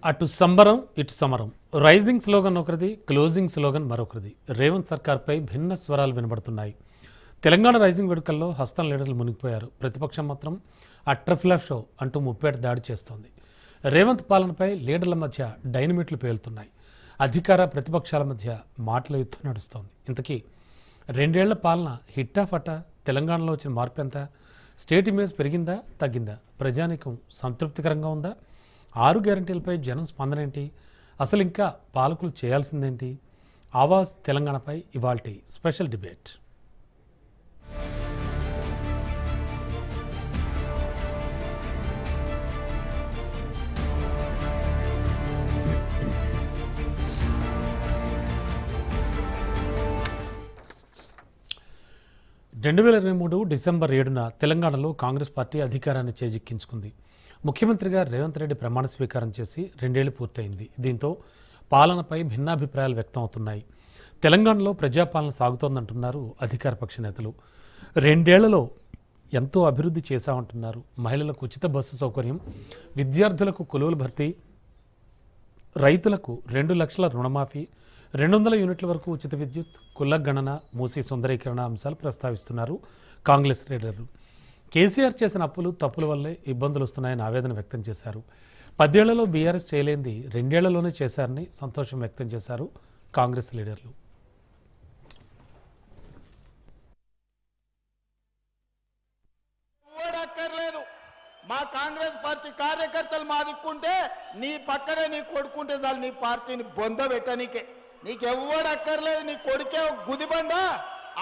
అటు సంబరం ఇటు సమరం. రైజింగ్ స్లోగన్ ఒకరిది, క్లోజింగ్ స్లోగన్ మరొకరిది. రేవంత్ సర్కార్పై భిన్న స్వరాలు వినబడుతున్నాయి. తెలంగాణ రైజింగ్ వేడుకల్లో హస్తం లీడర్లు మునిగిపోయారు. ప్రతిపక్షం మాత్రం అట్రఫ్లా షో అంటూ ముప్పేట దాడి చేస్తోంది. రేవంత్ పాలనపై లీడర్ల మధ్య డైనమిట్లు పేలుతున్నాయి. అధికార ప్రతిపక్షాల మధ్య మాటల యుద్ధం నడుస్తోంది. ఇంతకీ 2 ఏళ్ల పాలన హిట్టా ఫటా? తెలంగాణలో వచ్చిన మార్పు ఎంత? స్టేట్ ఇమేజ్ పెరిగిందా తగ్గిందా? ప్రజానీకం సంతృప్తికరంగా ఉందా? 6 గ్యారంటీలపై జనం స్పందన ఏంటి? అసలు ఇంకా పాలకులు చేయాల్సిందేంటి? ఆవాజ్ తెలంగాణపై ఇవాల్టి స్పెషల్ డిబేట్. డిసెంబర్ 7న తెలంగాణలో కాంగ్రెస్ పార్టీ అధికారాన్ని చేజిక్కించుకుంది. ముఖ్యమంత్రిగా రేవంత్ రెడ్డి ప్రమాణ స్వీకారం చేసి 2 ఏళ్లు పూర్తయింది. దీంతో పాలనపై భిన్నాభిప్రాయాలు వ్యక్తం అవుతున్నాయి. తెలంగాణలో ప్రజాపాలన సాగుతోందంటున్నారు అధికార పక్ష నేతలు. 2 ఏళ్లలో ఎంతో అభివృద్ధి చేశామంటున్నారు. మహిళలకు ఉచిత బస్సు సౌకర్యం, విద్యార్థులకు కొలువుల భర్తీ, రైతులకు 2 లక్షల రుణమాఫీ, 200 యూనిట్ల వరకు ఉచిత విద్యుత్, కుల గణన, మూసీ సుందరీకరణ అంశాలు ప్రస్తావిస్తున్నారు కాంగ్రెస్ లీడర్లు. కేసీఆర్ చేసిన అప్పులు తప్పుల వల్లే ఇబ్బందులు వస్తున్నాయని ఆవేదన వ్యక్తం చేశారు. 10 ఏళ్లలో బీఆర్ఎస్ చేయలేంది 2 ఏళ్లలోనే చేశారని సంతోషం వ్యక్తం చేశారు కాంగ్రెస్ లీడర్లు. మా కాంగ్రెస్ పార్టీ కార్యకర్తలు మా దిక్కుంటే నీ పక్కనే నీ కొడుకుంటే చాలు నీ పార్టీని బొంద పెట్టనీకే. నీకెవ్వడక్కర్లేదు. నీ కొడుకే గుదిబండ.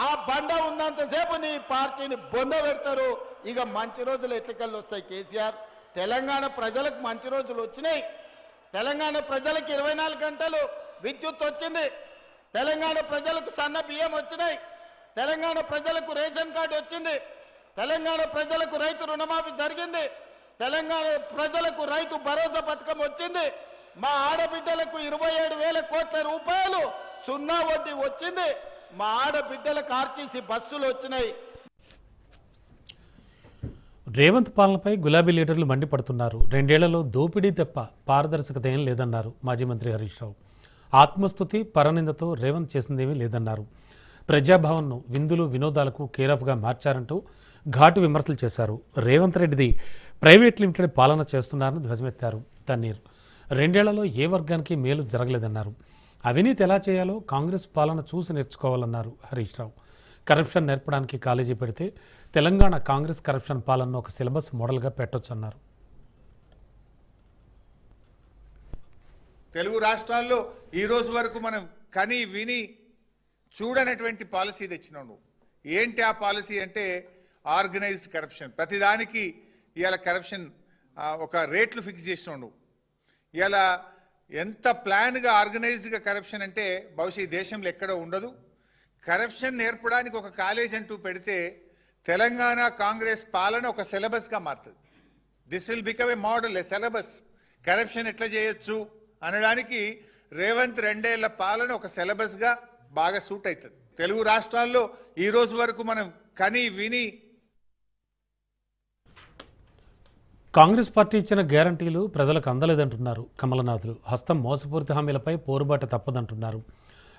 ఆ బండ ఉన్నంతసేపు నీ పార్టీని బొంద పెడతారు. ఇక మంచి రోజులు ఎట్లకెళ్ళి వస్తాయి కేసీఆర్? తెలంగాణ ప్రజలకు మంచి రోజులు వచ్చినాయి. తెలంగాణ ప్రజలకు 24 గంటలు విద్యుత్ వచ్చింది. తెలంగాణ ప్రజలకు సన్న బియ్యం వచ్చినాయి. తెలంగాణ ప్రజలకు రేషన్ కార్డు వచ్చింది. తెలంగాణ ప్రజలకు రైతు రుణమాఫీ జరిగింది. తెలంగాణ ప్రజలకు రైతు భరోసా పథకం వచ్చింది. మా ఆడబిడ్డలకు 27,000 కోట్ల రూపాయలు సున్నా వడ్డీ వచ్చింది. మా ఆడబిడ్డలకు ఆర్టీసీ బస్సులు వచ్చినాయి. రేవంత్ పాలనపై గులాబీ లీడర్లు మండిపడుతున్నారు. 2 ఏళ్లలో దోపిడీ తప్ప పారదర్శకత ఏం లేదన్నారు మాజీ మంత్రి హరీష్ రావు. ఆత్మస్తుతి పరనిందతో రేవంత్ చేసిందేమీ లేదన్నారు. ప్రజాభవన్ను విందులు వినోదాలకు కేరాఫ్గా మార్చారంటూ ఘాటు విమర్శలు చేశారు. రేవంత్ రెడ్డిది ప్రైవేట్ లిమిటెడ్ పాలన చేస్తున్నారని ధ్వజమెత్తారు. తన్నీరు 2 ఏళ్లలో ఏ వర్గానికి మేలు జరగలేదన్నారు. అవినీతి ఎలా చేయాలో కాంగ్రెస్ పాలన చూసి నేర్చుకోవాలన్నారు హరీష్ రావు. కరప్షన్ నేర్పడానికి కాలేజీ పెడితే తెలంగాణ కాంగ్రెస్ కరప్షన్ పాలనను ఒక సిలబస్ మోడల్గా పెట్టొచ్చన్నారు. తెలుగు రాష్ట్రాల్లో ఈ రోజు వరకు మనం కని విని చూడనటువంటి పాలసీ తెచ్చినావు నువ్వు. ఏంటి ఆ పాలసీ అంటే ఆర్గనైజ్డ్ కరప్షన్. ప్రతిదానికి ఇవాళ కరప్షన్ ఒక రేట్లు ఫిక్స్ చేసినావు నువ్వు. ఇలా ఎంత ప్లాన్గా ఆర్గనైజ్డ్గా కరప్షన్ అంటే బహుశా ఈ దేశంలో ఎక్కడో ఉండదు. కరప్షన్ నేర్పడానికి ఒక కాలేజ్ అంటూ పెడితే తెలంగాణ కాంగ్రెస్ పాలన ఒక సిలబస్గా మారుతుంది. This will become a model, A syllabus. Corruption ఎట్లా చేయొచ్చు అనడానికి రేవంత్ 2 ఏళ్ల పాలన ఒక సిలబస్గా బాగా సూట్ అవుతుంది. తెలుగు రాష్ట్రాల్లో ఈ రోజు వరకు మనం కని విని కాంగ్రెస్ పార్టీ ఇచ్చిన గ్యారంటీలు ప్రజలకు అందలేదంటున్నారు కమలనాథులు. హస్తం మోసపూరిత హామీలపై పోరుబాట తప్పదంటున్నారు.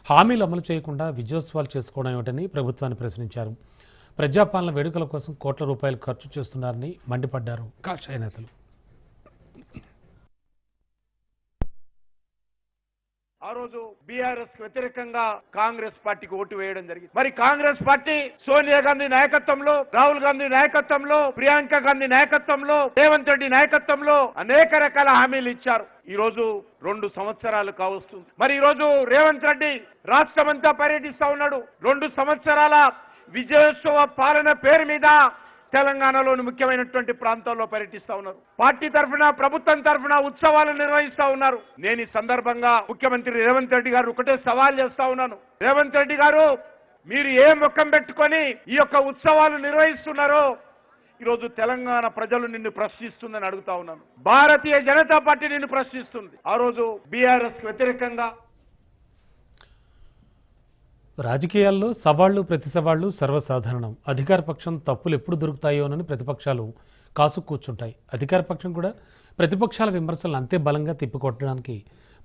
హామీలు అమలు చేయకుండా విజయోత్సవాలు చేసుకోవడం ఏమిటని ప్రభుత్వాన్ని ప్రశ్నించారు. ప్రజాపాలన వేడుకల కోసం కోట్ల రూపాయలు ఖర్చు చేస్తున్నారని మండిపడ్డారు కాషాయ నేతలు. ఆ రోజు బీఆర్ఎస్ వ్యతిరేకంగా కాంగ్రెస్ పార్టీకి ఓటు వేయడం జరిగింది. మరి కాంగ్రెస్ పార్టీ సోనియా గాంధీ నాయకత్వంలో, రాహుల్ గాంధీ నాయకత్వంలో, ప్రియాంక గాంధీ నాయకత్వంలో, రేవంత్ రెడ్డి నాయకత్వంలో అనేక రకాల హామీలు ఇచ్చారు. ఈ రోజు 2 సంవత్సరాలు కావస్తుంది. మరి ఈ రోజు రేవంత్ రెడ్డి రాష్ట్రమంతా పర్యటిస్తా ఉన్నాడు. 2 సంవత్సరాల విజయోత్సవ పాలన పేరు మీద తెలంగాణలోని ముఖ్యమైనటువంటి ప్రాంతాల్లో పర్యటిస్తా ఉన్నారు. పార్టీ తరఫున, ప్రభుత్వం తరఫున ఉత్సవాలు నిర్వహిస్తా ఉన్నారు. నేను ఈ సందర్భంగా ముఖ్యమంత్రి రేవంత్ రెడ్డి గారు ఒకటే సవాల్ చేస్తా ఉన్నాను. రేవంత్ రెడ్డి గారు, మీరు ఏ ముఖం పెట్టుకొని ఈ యొక్క ఉత్సవాలు నిర్వహిస్తున్నారో ఈరోజు తెలంగాణ ప్రజలు నిన్ను ప్రశ్నిస్తుందని అడుగుతా ఉన్నాను. భారతీయ జనతా పార్టీ నిన్ను ప్రశ్నిస్తుంది. ఆ రోజు బీఆర్ఎస్ వ్యతిరేకంగా రాజకీయాల్లో సవాళ్లు ప్రతి సవాళ్లు సర్వసాధారణం. అధికార పక్షం తప్పులు ఎప్పుడు దొరుకుతాయోనని ప్రతిపక్షాలు కాసు కూర్చుంటాయి. అధికార పక్షం కూడా ప్రతిపక్షాల విమర్శలను అంతే బలంగా తిప్పికొట్టడానికి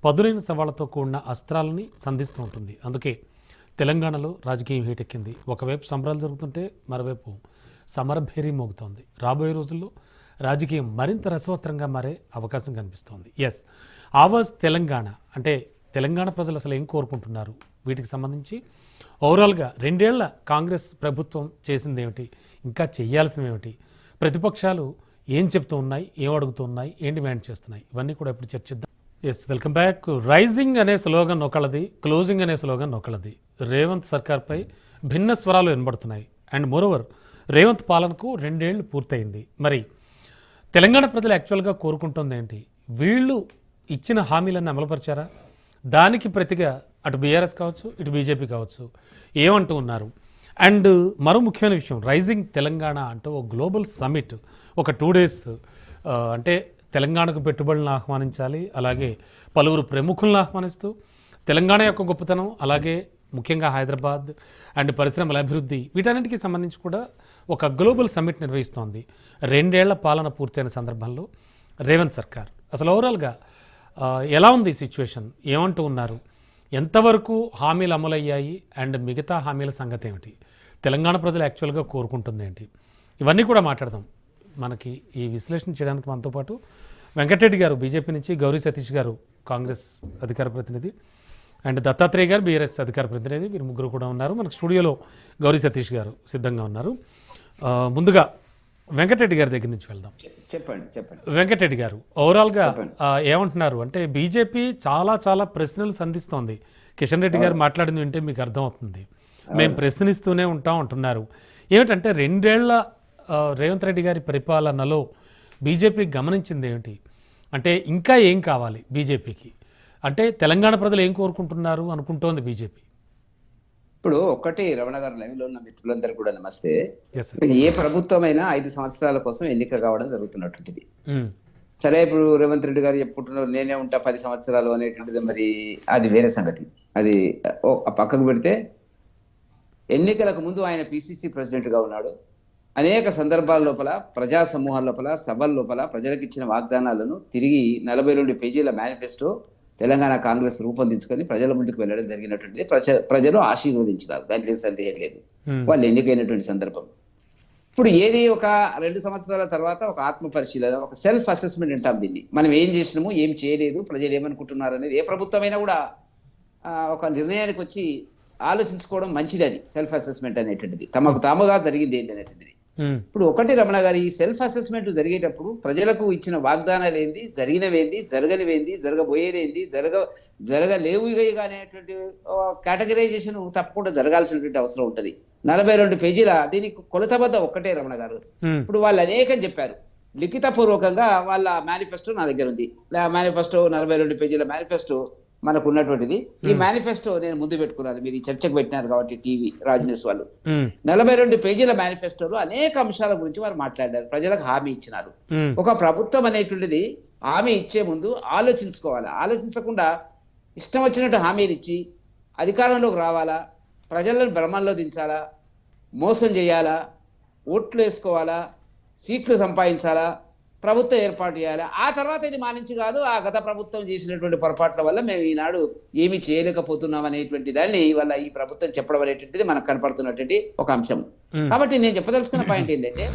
పదునైన సవాళ్లతో కూడిన అస్త్రాలని సంధిస్తూ ఉంటుంది. అందుకే తెలంగాణలో రాజకీయం హీటెక్కింది. ఒకవైపు సంబరాలు జరుగుతుంటే మరోవైపు సమరభేరీ మోగుతోంది. రాబోయే రోజుల్లో రాజకీయం మరింత రసవత్తరంగా మారే అవకాశం కనిపిస్తోంది. ఎస్, ఆవాజ్ తెలంగాణ అంటే తెలంగాణ ప్రజలు అసలు ఏం కోరుకుంటున్నారు, వీటికి సంబంధించి ఓవరాల్గా 2 ఏళ్ల కాంగ్రెస్ ప్రభుత్వం చేసింది ఏమిటి, ఇంకా చేయాల్సినవి ఏమిటి, ప్రతిపక్షాలు ఏం చెప్తూ ఉన్నాయి, ఏం అడుగుతూ ఉన్నాయి, ఏం డిమాండ్ చేస్తున్నాయి, ఇవన్నీ కూడా ఇప్పుడు చర్చిద్దాం. Yes, welcome back. రైజింగ్ అనే స్లోగన్ ఒకళ్ళది, క్లోజింగ్ అనే స్లోగన్ ఒకళ్ళది. రేవంత్ సర్కార్పై భిన్న స్వరాలు వినబడుతున్నాయి. అండ్ మోరోవర్ రేవంత్ పాలనకు 2 ఏళ్ళు పూర్తయింది. మరి తెలంగాణ ప్రజలు యాక్చువల్గా కోరుకుంటుంది ఏంటి? వీళ్ళు ఇచ్చిన హామీలన్నీ అమలుపరిచారా? దానికి ప్రతిగా అటు బీఆర్ఎస్ కావచ్చు, ఇటు బీజేపీ కావచ్చు ఏమంటూ ఉన్నారు? అండ్ మరో ముఖ్యమైన విషయం, రైజింగ్ తెలంగాణ అంటూ ఒక గ్లోబల్ సమ్మిట్ ఒక 2 days అంటే తెలంగాణకు పెట్టుబడులను ఆహ్వానించాలి, అలాగే పలువురు ప్రముఖులను ఆహ్వానిస్తూ తెలంగాణ యొక్క గొప్పతనం, అలాగే ముఖ్యంగా హైదరాబాద్ అండ్ పరిశ్రమల అభివృద్ధి, వీటన్నిటికీ సంబంధించి కూడా ఒక గ్లోబల్ సమ్మిట్ నిర్వహిస్తోంది 2 ఏళ్ల పాలన పూర్తయిన సందర్భంలో రేవంత్ సర్కార్. అసలు ఓవరాల్గా ఎలా ఉంది ఈ సిచ్యువేషన్, ఏమంటూ ఉన్నారు, ఎంతవరకు హామీలు అమలయ్యాయి, అండ్ మిగతా హామీల సంగతి ఏమిటి, తెలంగాణ ప్రజలు యాక్చువల్గా కోరుకుంటుంది ఏంటి, ఇవన్నీ కూడా మాట్లాడదాం. మనకి ఈ విశ్లేషణ చేయడానికి మనతో పాటు వెంకటరెడ్డి గారు బీజేపీ నుంచి, గౌరీ సతీష్ గారు కాంగ్రెస్ అధికార ప్రతినిధి, అండ్ దత్తాత్రేయ గారు బీఆర్ఎస్ అధికార ప్రతినిధి, వీరు ముగ్గురు కూడా ఉన్నారు. మనకు స్టూడియోలో గౌరీ సతీష్ గారు సిద్ధంగా ఉన్నారు. ముందుగా వెంకటరెడ్డి గారి దగ్గర నుంచి వెళ్దాం. చెప్పండి. వెంకటరెడ్డి గారు, ఓవరాల్గా ఏమంటున్నారు అంటే బీజేపీ చాలా ప్రశ్నలు సంధిస్తోంది. కిషన్ రెడ్డి గారు మాట్లాడింది వింటే మీకు అర్థమవుతుంది. మేము ప్రశ్నిస్తూనే ఉంటాం అంటున్నారు. ఏమిటంటే 2 ఏళ్ల రేవంత్ రెడ్డి గారి పరిపాలనలో బీజేపీ గమనించింది ఏమిటి, అంటే ఇంకా ఏం కావాలి బీజేపీకి, అంటే తెలంగాణ ప్రజలు ఏం కోరుకుంటున్నారు అనుకుంటోంది బీజేపీ? ఇప్పుడు ఒకటి రమణ గారు, లైవ్ లో ఉన్న మిత్రులందరూ కూడా నమస్తే. Yes, sir. ఏ ప్రభుత్వమైనా 5 సంవత్సరాల కోసం ఎన్నిక కావడం జరుగుతున్నటువంటిది. సరే, ఇప్పుడు రేవంత్ రెడ్డి గారు చెప్పుకుంటున్నారు నేనే ఉంటా 10 సంవత్సరాలు అనేటువంటిది, మరి అది వేరే సంగతి. అది పక్కకు పెడితే, ఎన్నికలకు ముందు ఆయన పిసిసి ప్రెసిడెంట్ గా ఉన్నాడు. అనేక సందర్భాల లోపల, ప్రజా సమూహాల లోపల, సభల లోపల ప్రజలకు ఇచ్చిన వాగ్దానాలను తిరిగి 42 పేజీల మేనిఫెస్టో తెలంగాణ కాంగ్రెస్ రూపొందించుకొని ప్రజల ముందుకు వెళ్ళడం జరిగినటువంటిది. ప్రజలు ఆశీర్వదించినారు, దాంట్లో సందేహం లేదు. వాళ్ళు ఎన్నికైనటువంటి సందర్భం. ఇప్పుడు ఏది ఒక 2 సంవత్సరాల తర్వాత ఒక ఆత్మ పరిశీలన, ఒక సెల్ఫ్ అసెస్మెంట్ అంటాం దీన్ని. మనం ఏం చేసినాము, ఏం చేయలేదు, ప్రజలు ఏమనుకుంటున్నారు అనేది ఏ ప్రభుత్వమైనా కూడా ఒక నిర్ణయానికి వచ్చి ఆలోచించుకోవడం మంచిది. అది సెల్ఫ్ అసెస్మెంట్ అనేటువంటిది, తమకు తాముగా జరిగింది ఏంటి అనేటువంటిది. ఇప్పుడు ఒకటి రమణ గారి, ఈ సెల్ఫ్ అసెస్మెంట్ జరిగేటప్పుడు ప్రజలకు ఇచ్చిన వాగ్దానాలు ఏంది, జరిగినవేంది, జరగనివేంది, జరగబోయేదేంది, జరగలేవు అనేటువంటి కేటగరైజేషన్ తప్పకుండా జరగాల్సినటువంటి అవసరం ఉంటుంది. 42 పేజీల దీనికి కొలతబద్ద ఒక్కటే రమణ గారు. ఇప్పుడు వాళ్ళు అనేకం చెప్పారు, లిఖిత పూర్వకంగా వాళ్ళ మేనిఫెస్టో నా దగ్గర ఉంది. మేనిఫెస్టో 42 పేజీల మేనిఫెస్టో మనకు ఉన్నటువంటిది. ఈ మేనిఫెస్టో నేను ముందు పెట్టుకున్నాను, మీరు ఈ చర్చకు పెట్టినారు కాబట్టి టీవీ రాజ్ న్యూస్ వాళ్ళు. 42 పేజీల మేనిఫెస్టోలో అనేక అంశాల గురించి వారు మాట్లాడారు, ప్రజలకు హామీ ఇచ్చినారు. ఒక ప్రభుత్వం అనేటువంటిది హామీ ఇచ్చే ముందు ఆలోచించుకోవాలి. ఆలోచించకుండా ఇష్టం వచ్చినట్టు హామీలు ఇచ్చి అధికారంలోకి రావాలా, ప్రజలను భ్రమంలో దించాలా, మోసం చేయాలా, ఓట్లు వేసుకోవాలా, సీట్లు సంపాదించాలా, ప్రభుత్వం ఏర్పాటు చేయాలి. ఆ తర్వాత ఇది మా నుంచి కాదు, ఆ గత ప్రభుత్వం చేసినటువంటి పొరపాట్ల వల్ల మేము ఈనాడు ఏమి చేయలేకపోతున్నాం అనేటువంటి దాన్ని వల్ల ఈ ప్రభుత్వం చెప్పడం అనేటువంటిది మనకు కనపడుతున్నటువంటి ఒక అంశం. కాబట్టి నేను చెప్పదలుచుకున్న పాయింట్ ఏంటంటే,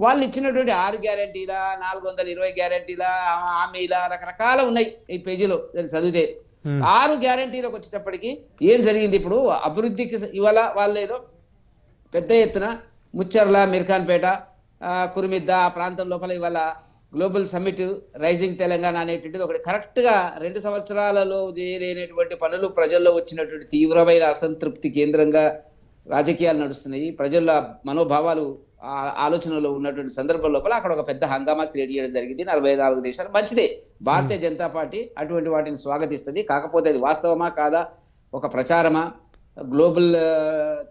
వాళ్ళు ఇచ్చినటువంటి 6 గ్యారంటీల, 420 గ్యారంటీల, హామీల రకరకాల ఉన్నాయి ఈ పేజీలో చదివితే. 6 గ్యారంటీలకు వచ్చేటప్పటికి ఏం జరిగింది? ఇప్పుడు అభివృద్ధికి ఇవాళ వాళ్ళు ఏదో పెద్ద ఎత్తున ముచ్చర్ల, మిర్ఖాన్పేట, కురిమిద్ద ఆ ప్రాంతం లోపల ఇవాళ గ్లోబల్ సమ్మిట్ రైజింగ్ తెలంగాణ అనేటువంటిది ఒకటి కరెక్ట్గా 2 సంవత్సరాలలో చేయలేనటువంటి పనులు, ప్రజల్లో వచ్చినటువంటి తీవ్రమైన అసంతృప్తి కేంద్రంగా రాజకీయాలు నడుస్తున్నాయి. ప్రజల మనోభావాలు ఆలోచనలో ఉన్నటువంటి సందర్భం లోపల అక్కడ ఒక పెద్ద హంగామా క్రియేట్ చేయడం జరిగింది. 44 దేశాలు మంచిదే, భారతీయ జనతా పార్టీ అటువంటి వాటిని స్వాగతిస్తుంది. కాకపోతే అది వాస్తవమా కాదా, ఒక ప్రచారమా, గ్లోబల్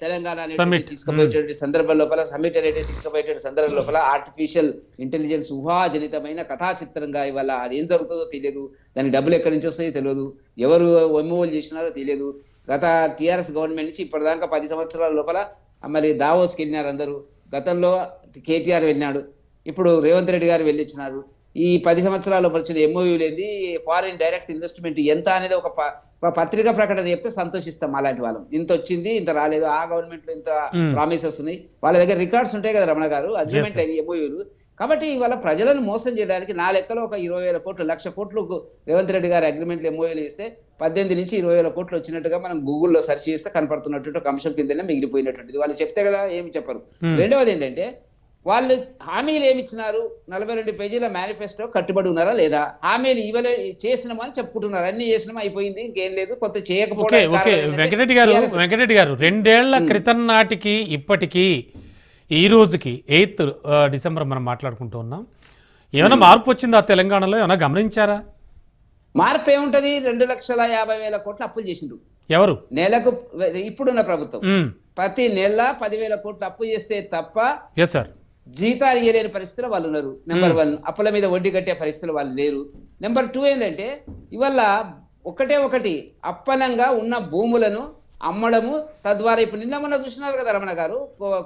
తెలంగాణ అనేది తీసుకుపోయేటువంటి సందర్భం లోపల, సమ్మిట్ అనేది తీసుకుపోయేటువంటి సందర్భం లోపల ఆర్టిఫిషియల్ ఇంటెలిజెన్స్ ఊహాజనితమైన కథా చిత్రంగా ఇవాళ అది ఏం జరుగుతుందో తెలియదు, దానికి డబ్బులు ఎక్కడి నుంచి వస్తాయో తెలియదు, ఎవరు ఎంఓలు చేసినారో తెలియదు. గత టీఆర్ఎస్ గవర్నమెంట్ నుంచి ఇప్పటిదాకా 10 సంవత్సరాల లోపల మరి దావోస్కి వెళ్ళినారు అందరూ. గతంలో కేటీఆర్ వెళ్ళినాడు, ఇప్పుడు రేవంత్ రెడ్డి గారు వెళ్ళిచ్చినారు. ఈ 10 సంవత్సరాల్లో వచ్చిన ఎంఓయూలు ఏంది, ఫారిన్ డైరెక్ట్ ఇన్వెస్ట్మెంట్ ఎంత అనేది ఒక పత్రికా ప్రకటన చెప్తే సంతోషిస్తాం. అలాంటి వాళ్ళం ఇంత వచ్చింది ఇంత రాలేదు, ఆ గవర్నమెంట్ లో ఇంత ప్రామిసెస్ ఉన్నాయి, వాళ్ళ దగ్గర రికార్డ్స్ ఉంటాయి కదా రమణ గారు, అగ్రిమెంట్ అయింది ఎంఓయూలు. కాబట్టి ఇవాళ ప్రజలను మోసం చేయడానికి నా లెక్కలో ఒక 20,000 కోట్లు 1,00,000 కోట్లకు రేవంత్ రెడ్డి గారు అగ్రిమెంట్లు ఎంఓయూలు ఇస్తే 18 నుంచి 20,000 కోట్లు వచ్చినట్టుగా మనం గూగుల్లో సెర్చ్ చేస్తే కనపడుతున్నట్టు ఒక అంశం కిందనే మిగిలిపోయినటువంటిది. వాళ్ళు చెప్తే కదా ఏమి చెప్పరు. రెండవది ఏంటంటే వాళ్ళు హామీలు ఏమి ఇచ్చినారు, 42 పేజీల మేనిఫెస్టో కట్టుబడి ఉన్నారా లేదా, హామీలు ఇవ్వలే చేసినామా అని చెప్పుకుంటున్నారు, అన్ని చేసినామా అయిపోయింది ఇంకేం లేదు, కొత్త చేయకపోవడం. వెంకటరెడ్డి గారు 2 ఏళ్ల క్రితం నాటికి ఇప్పటికీ ఈ రోజుకి 8th డిసెంబర్ మనం మాట్లాడుకుంటూ ఉన్నాం, ఏమైనా మార్పు వచ్చిందా తెలంగాణలో, ఏమైనా గమనించారా? మార్పు ఏముంటది, 2,50,000 కోట్లు అప్పులు చేసిండ్రు ఎవరు? నెలకు ఇప్పుడున్న ప్రభుత్వం ప్రతి నెల 10,000 కోట్లు అప్పు చేస్తే తప్ప ఎస్ సార్ జీతాలు ఇవ్వలేని పరిస్థితులు వాళ్ళు ఉన్నారు. నెంబర్ 1, అప్పుల మీద వడ్డీ కట్టే పరిస్థితులు వాళ్ళు లేరు. నెంబర్ 2 ఏంటంటే ఇవాళ ఒకటి అప్పనంగా ఉన్న భూములను అమ్మడము, తద్వారా ఇప్పుడు నిన్న మొన్న చూసినారు కదా రమణ గారు,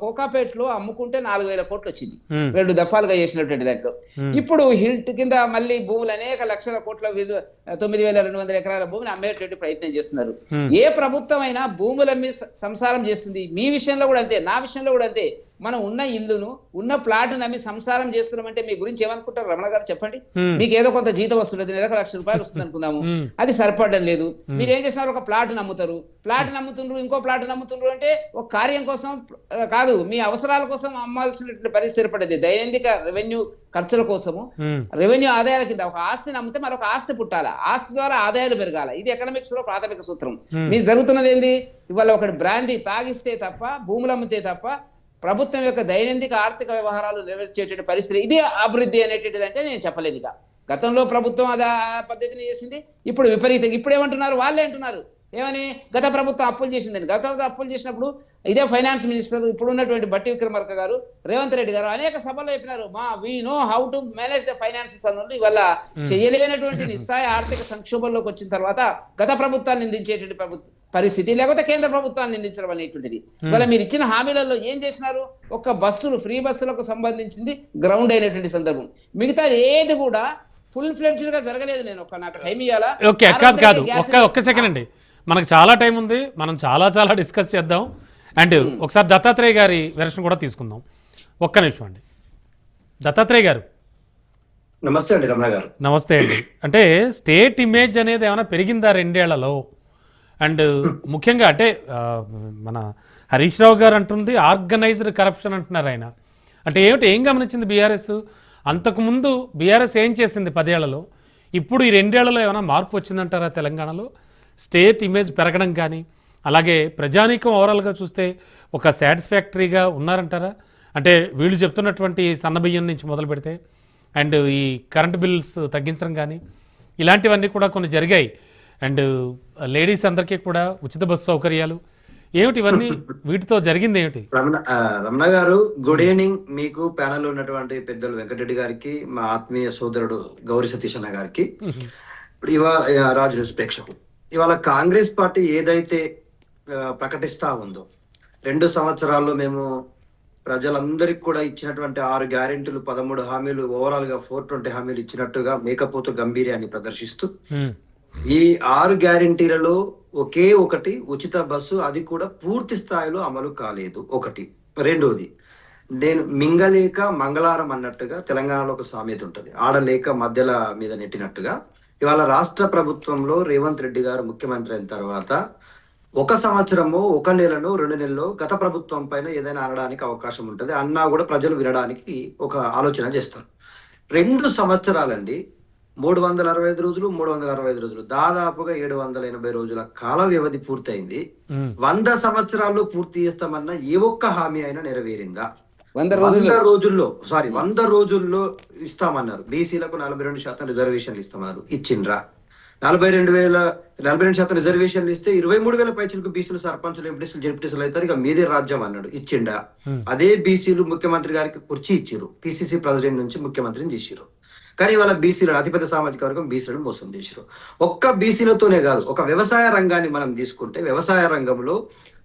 కోకాపేటలో అమ్ముకుంటే 4,000 కోట్లు వచ్చింది 2 దఫాలుగా చేసినటువంటి దాంట్లో. ఇప్పుడు హిల్ట్ కింద మళ్ళీ భూములు అనేక లక్షల కోట్ల 9,200 ఎకరాల భూమిని అమ్మేటువంటి ప్రయత్నం చేస్తున్నారు. ఏ ప్రభుత్వం అయినా భూముల మీద సంసారం చేస్తుంది. మీ విషయంలో కూడా అంతే, నా విషయంలో కూడా అంతే. మనం ఉన్న ఇల్లును ఉన్న ప్లాట్ నమ్మి సంసారం చేస్తున్నామంటే మీ గురించి ఏమనుకుంటారు రమణ గారు చెప్పండి. మీకు ఏదో కొంత జీతం వస్తుంది, నెలకు 1,00,000 రూపాయలు వస్తుంది అనుకుందాము, అది సరిపడడం లేదు. మీరు ఏం చేస్తున్నారు, ఒక ప్లాట్ నమ్ముతారు, ప్లాట్ నమ్ముతుండ్రు, ఇంకో ప్లాట్ నమ్ముతుండ్రు అంటే ఒక కార్యం కోసం కాదు, మీ అవసరాల కోసం అమ్మాల్సినటువంటి పరిస్థితి ఏర్పడేది. దైనందిక రెవెన్యూ ఖర్చుల కోసము, రెవెన్యూ ఆదాయాల కింద ఒక ఆస్తిని అమ్మితే మరొక ఆస్తి పుట్టాల, ఆస్తి ద్వారా ఆదాయాలు పెరగాల. ఇది ఎకనామిక్స్ లో ప్రాథమిక సూత్రం. మీకు జరుగుతున్నది ఏంది, ఇవాళ ఒకటి బ్రాందీ తాగిస్తే తప్ప, భూములు అమ్మితే తప్ప ప్రభుత్వం యొక్క దైనందిక ఆర్థిక వ్యవహారాలు నెరవేర్చేటువంటి పరిస్థితి. ఇది అభివృద్ధి అనేటువంటిది అంటే నేను చెప్పలేదు. ఇక గతంలో ప్రభుత్వం అది ఆ పద్ధతిని చేసింది, ఇప్పుడు విపరీతంగా. ఇప్పుడు ఏమంటున్నారు, వాళ్ళే అంటున్నారు ఏమని, గత ప్రభుత్వం అప్పులు చేసిందని. గతంలో అప్పులు చేసినప్పుడు ఇదే ఫైనాన్స్ మినిస్టర్ ఇప్పుడు ఉన్నటువంటి బట్టి విక్రమార్క గారు, రేవంత్ రెడ్డి గారు అనేక సభల్లో చెప్పినారు, we know how to manage the finances అన్నది. ఇవాళ చేయలేనటువంటి నిస్సాయ ఆర్థిక సంక్షోభంలోకి వచ్చిన తర్వాత గత ప్రభుత్వాన్ని నిందించేటువంటి పరిస్థితి, లేకపోతే కేంద్ర ప్రభుత్వాన్ని నిందించడం అనేటువంటిది. ఇవాళ మీరు ఇచ్చిన హామీలలో ఏం చేసినారు, ఒక్క బస్సులు ఫ్రీ బస్సులకు సంబంధించింది గ్రౌండ్ అయినటువంటి సందర్భం, మిగతా ఏది కూడా ఫుల్ ఫ్లెడ్జ్డ్ గా జరగలేదు. నేను నాకు టైం ఇవ్వాలా? ఒక్క సెకండ్ అండి, మనకు చాలా టైం ఉంది, మనం చాలా డిస్కస్ చేద్దాం. అండ్ ఒకసారి దత్తాత్రేయ గారి వెర్షన్ కూడా తీసుకుందాం. ఒక్క నిమిషం అండి. దత్తాత్రేయ గారు నమస్తే అండి. రమణ గారు నమస్తే అండి. అంటే స్టేట్ ఇమేజ్ అనేది ఏమైనా పెరిగిందా 2 ఏళ్లలో? అండ్ ముఖ్యంగా అంటే మన హరీష్ రావు గారు అంటుంది ఆర్గనైజ్డ్ కరప్షన్ అంటున్నారు ఆయన. అంటే ఏం గమనించింది బీఆర్ఎస్? అంతకుముందు బీఆర్ఎస్ ఏం చేసింది 10 ఏళ్లలో, ఇప్పుడు ఈ 2 ఏళ్లలో ఏమైనా మార్పు వచ్చిందంటారా తెలంగాణలో? స్టేట్ ఇమేజ్ పెరగడం కానీ, అలాగే ప్రజానీకం ఓవరాల్గా చూస్తే ఒక సాటిస్ఫాక్టరీగా ఉన్నారంటారా? అంటే వీళ్ళు చెప్తున్నటువంటి సన్నబియ్యం నుంచి మొదలు పెడితే అండ్ ఈ కరెంట్ బిల్స్ తగ్గించడం కానీ ఇలాంటివన్నీ కూడా కొన్ని జరిగాయి. అండ్ లేడీస్ అందరికీ కూడా ఉచిత బస్సు సౌకర్యాలు, ఏమిటి ఇవన్నీ, వీటితో జరిగింది ఏమిటి? రమణ గారు గుడ్ ఈవినింగ్. మీకు ప్యానల్ ఉన్నటువంటి పెద్దలు వెంకటరెడ్డి గారికి, మా ఆత్మీయ సోదరుడు గౌరీ సతీష్ అన్న గారికి, ఇప్పుడు ఇవాళ రాజు న్యూస్ ప్రేక్షకులు, ఇవాళ కాంగ్రెస్ పార్టీ ఏదైతే ప్రకటిస్తా ఉందో, 2 సంవత్సరాల్లో మేము ప్రజలందరికీ కూడా ఇచ్చినటువంటి 6 గ్యారెంటీలు, 13 హామీలు, ఓవరాల్ గా 420 హామీలు ఇచ్చినట్టుగా మేకపోతు గంభీర్యాన్ని ప్రదర్శిస్తూ ఈ 6 గ్యారెంటీలలో ఒకే ఒకటి ఉచిత బస్సు, అది కూడా పూర్తి స్థాయిలో అమలు కాలేదు. ఒకటి. రెండోది, నేను మింగలేక మంగళారం అన్నట్టుగా తెలంగాణలో ఒక సామెత ఉంటుంది, ఆడలేక మధ్యల మీద నెట్టినట్టుగా. ఇవాళ రాష్ట్ర ప్రభుత్వంలో రేవంత్ రెడ్డి గారు ముఖ్యమంత్రి అయిన తర్వాత 1 సంవత్సరమో 1 నెలలో 2 నెలలో గత ప్రభుత్వం పైన ఏదైనా అనడానికి అవకాశం ఉంటుంది, అన్నా కూడా ప్రజలు వినడానికి ఒక ఆలోచన చేస్తారు. 2 సంవత్సరాలండి, 365 రోజులు, 365 రోజులు, దాదాపుగా 780 రోజుల కాల వ్యవధి పూర్తయింది. 100 సంవత్సరాల్లో పూర్తి చేస్తామన్నా ఏ ఒక్క హామీ అయినా నెరవేరిందా? 100 రోజుల్లో ఇస్తామన్నారు. బీసీలకు 42% రిజర్వేషన్లు ఇస్తామన్నారు, ఇచ్చిండ్రా? 42% రిజర్వేషన్లు ఇస్తే 23,000 పైచలకు బీసీలు సర్పంచులు, ఎంపీటీసీలు, జెడ్పీటీసీలు అవుతారు, ఇక మీదే రాజ్యం అన్నాడు, ఇచ్చిండా? అదే బీసీలు ముఖ్యమంత్రి గారికి కుర్చీ ఇచ్చిరు, పిసిసి ప్రెసిడెంట్ నుంచి ముఖ్యమంత్రిని చేసిరు. కానీ వాళ్ళ బీసీలను, అతిపెద్ద సామాజిక వర్గం బీసీలను మోసం చేసిరు. ఒక్క బీసీలతోనే కాదు, ఒక వ్యవసాయ రంగాన్ని మనం తీసుకుంటే, వ్యవసాయ రంగంలో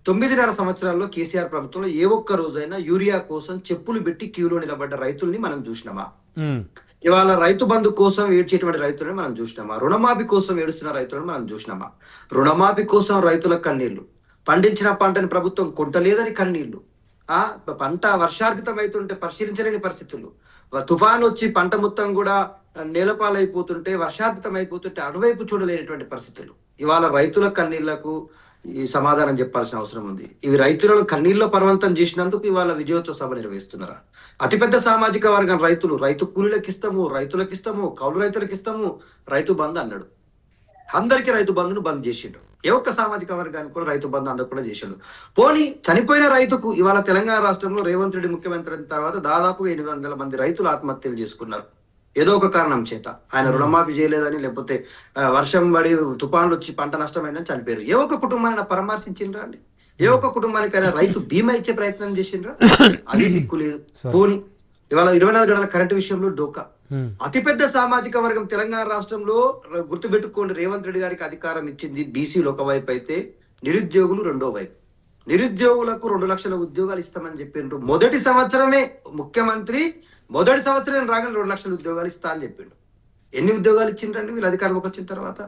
9.5 సంవత్సరాల్లో కేసీఆర్ ప్రభుత్వంలో ఏ ఒక్క రోజైనా యూరియా కోసం చెప్పులు పెట్టి క్యూలో నిలబడ్డ రైతుల్ని మనం చూసినామా? ఇవాళ రైతు బంధు కోసం ఏడ్చేటువంటి రైతులను మనం చూసినామా? రుణమాఫీ కోసం ఏడుస్తున్న రైతులను మనం చూసినామా? రుణమాఫీ కోసం రైతుల కన్నీళ్లు, పండించిన పంటని ప్రభుత్వం కొంటలేదని కన్నీళ్లు, పంట వర్షార్పితం అవుతుంటే పరిశీలించలేని పరిస్థితులు, తుఫాన్ వచ్చి పంట మొత్తం కూడా నేలపాలైపోతుంటే, వర్షార్పితం అయిపోతుంటే అటువైపు చూడలేనటువంటి పరిస్థితులు. ఇవాళ రైతుల కన్నీళ్లకు ఈ సమాధానం చెప్పాల్సిన అవసరం ఉంది. ఇవి రైతులను కన్నీళ్ళలో పర్వంతం చేసినందుకు ఇవాళ విజయోత్సవ సభ నిర్వహిస్తున్నారా? అతిపెద్ద సామాజిక వర్గం రైతులు. రైతు కూలీలకు ఇస్తాము, రైతులకు ఇస్తాము, కౌలు రైతులకు ఇస్తాము, రైతు బంధు అన్నాడు. అందరికీ రైతు బంధును బంద్ చేసిండు. ఏ ఒక్క సామాజిక వర్గానికి కూడా రైతు బంధు అందకుండా చేసిండు. పోనీ చనిపోయిన రైతుకు ఇవాళ తెలంగాణ రాష్ట్రంలో రేవంత్ రెడ్డి ముఖ్యమంత్రి అయిన తర్వాత దాదాపుగా 800 మంది రైతులు ఆత్మహత్యలు చేసుకున్నారు. ఏదో ఒక కారణం చేత. ఆయన రుణమాఫీ చేయలేదని, లేకపోతే వర్షం పడి తుఫాన్లు వచ్చి పంట నష్టమైందని చనిపోయారు. ఏ ఒక్క కుటుంబాన్ని పరామర్శించిండ్రా అండి? ఏ ఒక్క కుటుంబానికైనా రైతు బీమా ఇచ్చే ప్రయత్నం చేసిండ్రా? అది దిక్కు లేదు. పోనీ ఇవాళ 24 గంటల కరెంటు విషయంలో డోకా. అతిపెద్ద సామాజిక వర్గం తెలంగాణ రాష్ట్రంలో గుర్తుపెట్టుకోండి, రేవంత్ రెడ్డి గారికి అధికారం ఇచ్చింది బీసీలు ఒకవైపు అయితే నిరుద్యోగులు రెండో వైపు. నిరుద్యోగులకు 2 లక్షల ఉద్యోగాలు ఇస్తామని చెప్పిండ్రు. మొదటి సంవత్సరమే ముఖ్యమంత్రి మొదటి సంవత్సరం రాగానే 2 లక్షల ఉద్యోగాలు ఇస్తా అని చెప్పిండు. ఎన్ని ఉద్యోగాలు ఇచ్చిండ్రండి వీళ్ళు అధికారంలోకి వచ్చిన తర్వాత?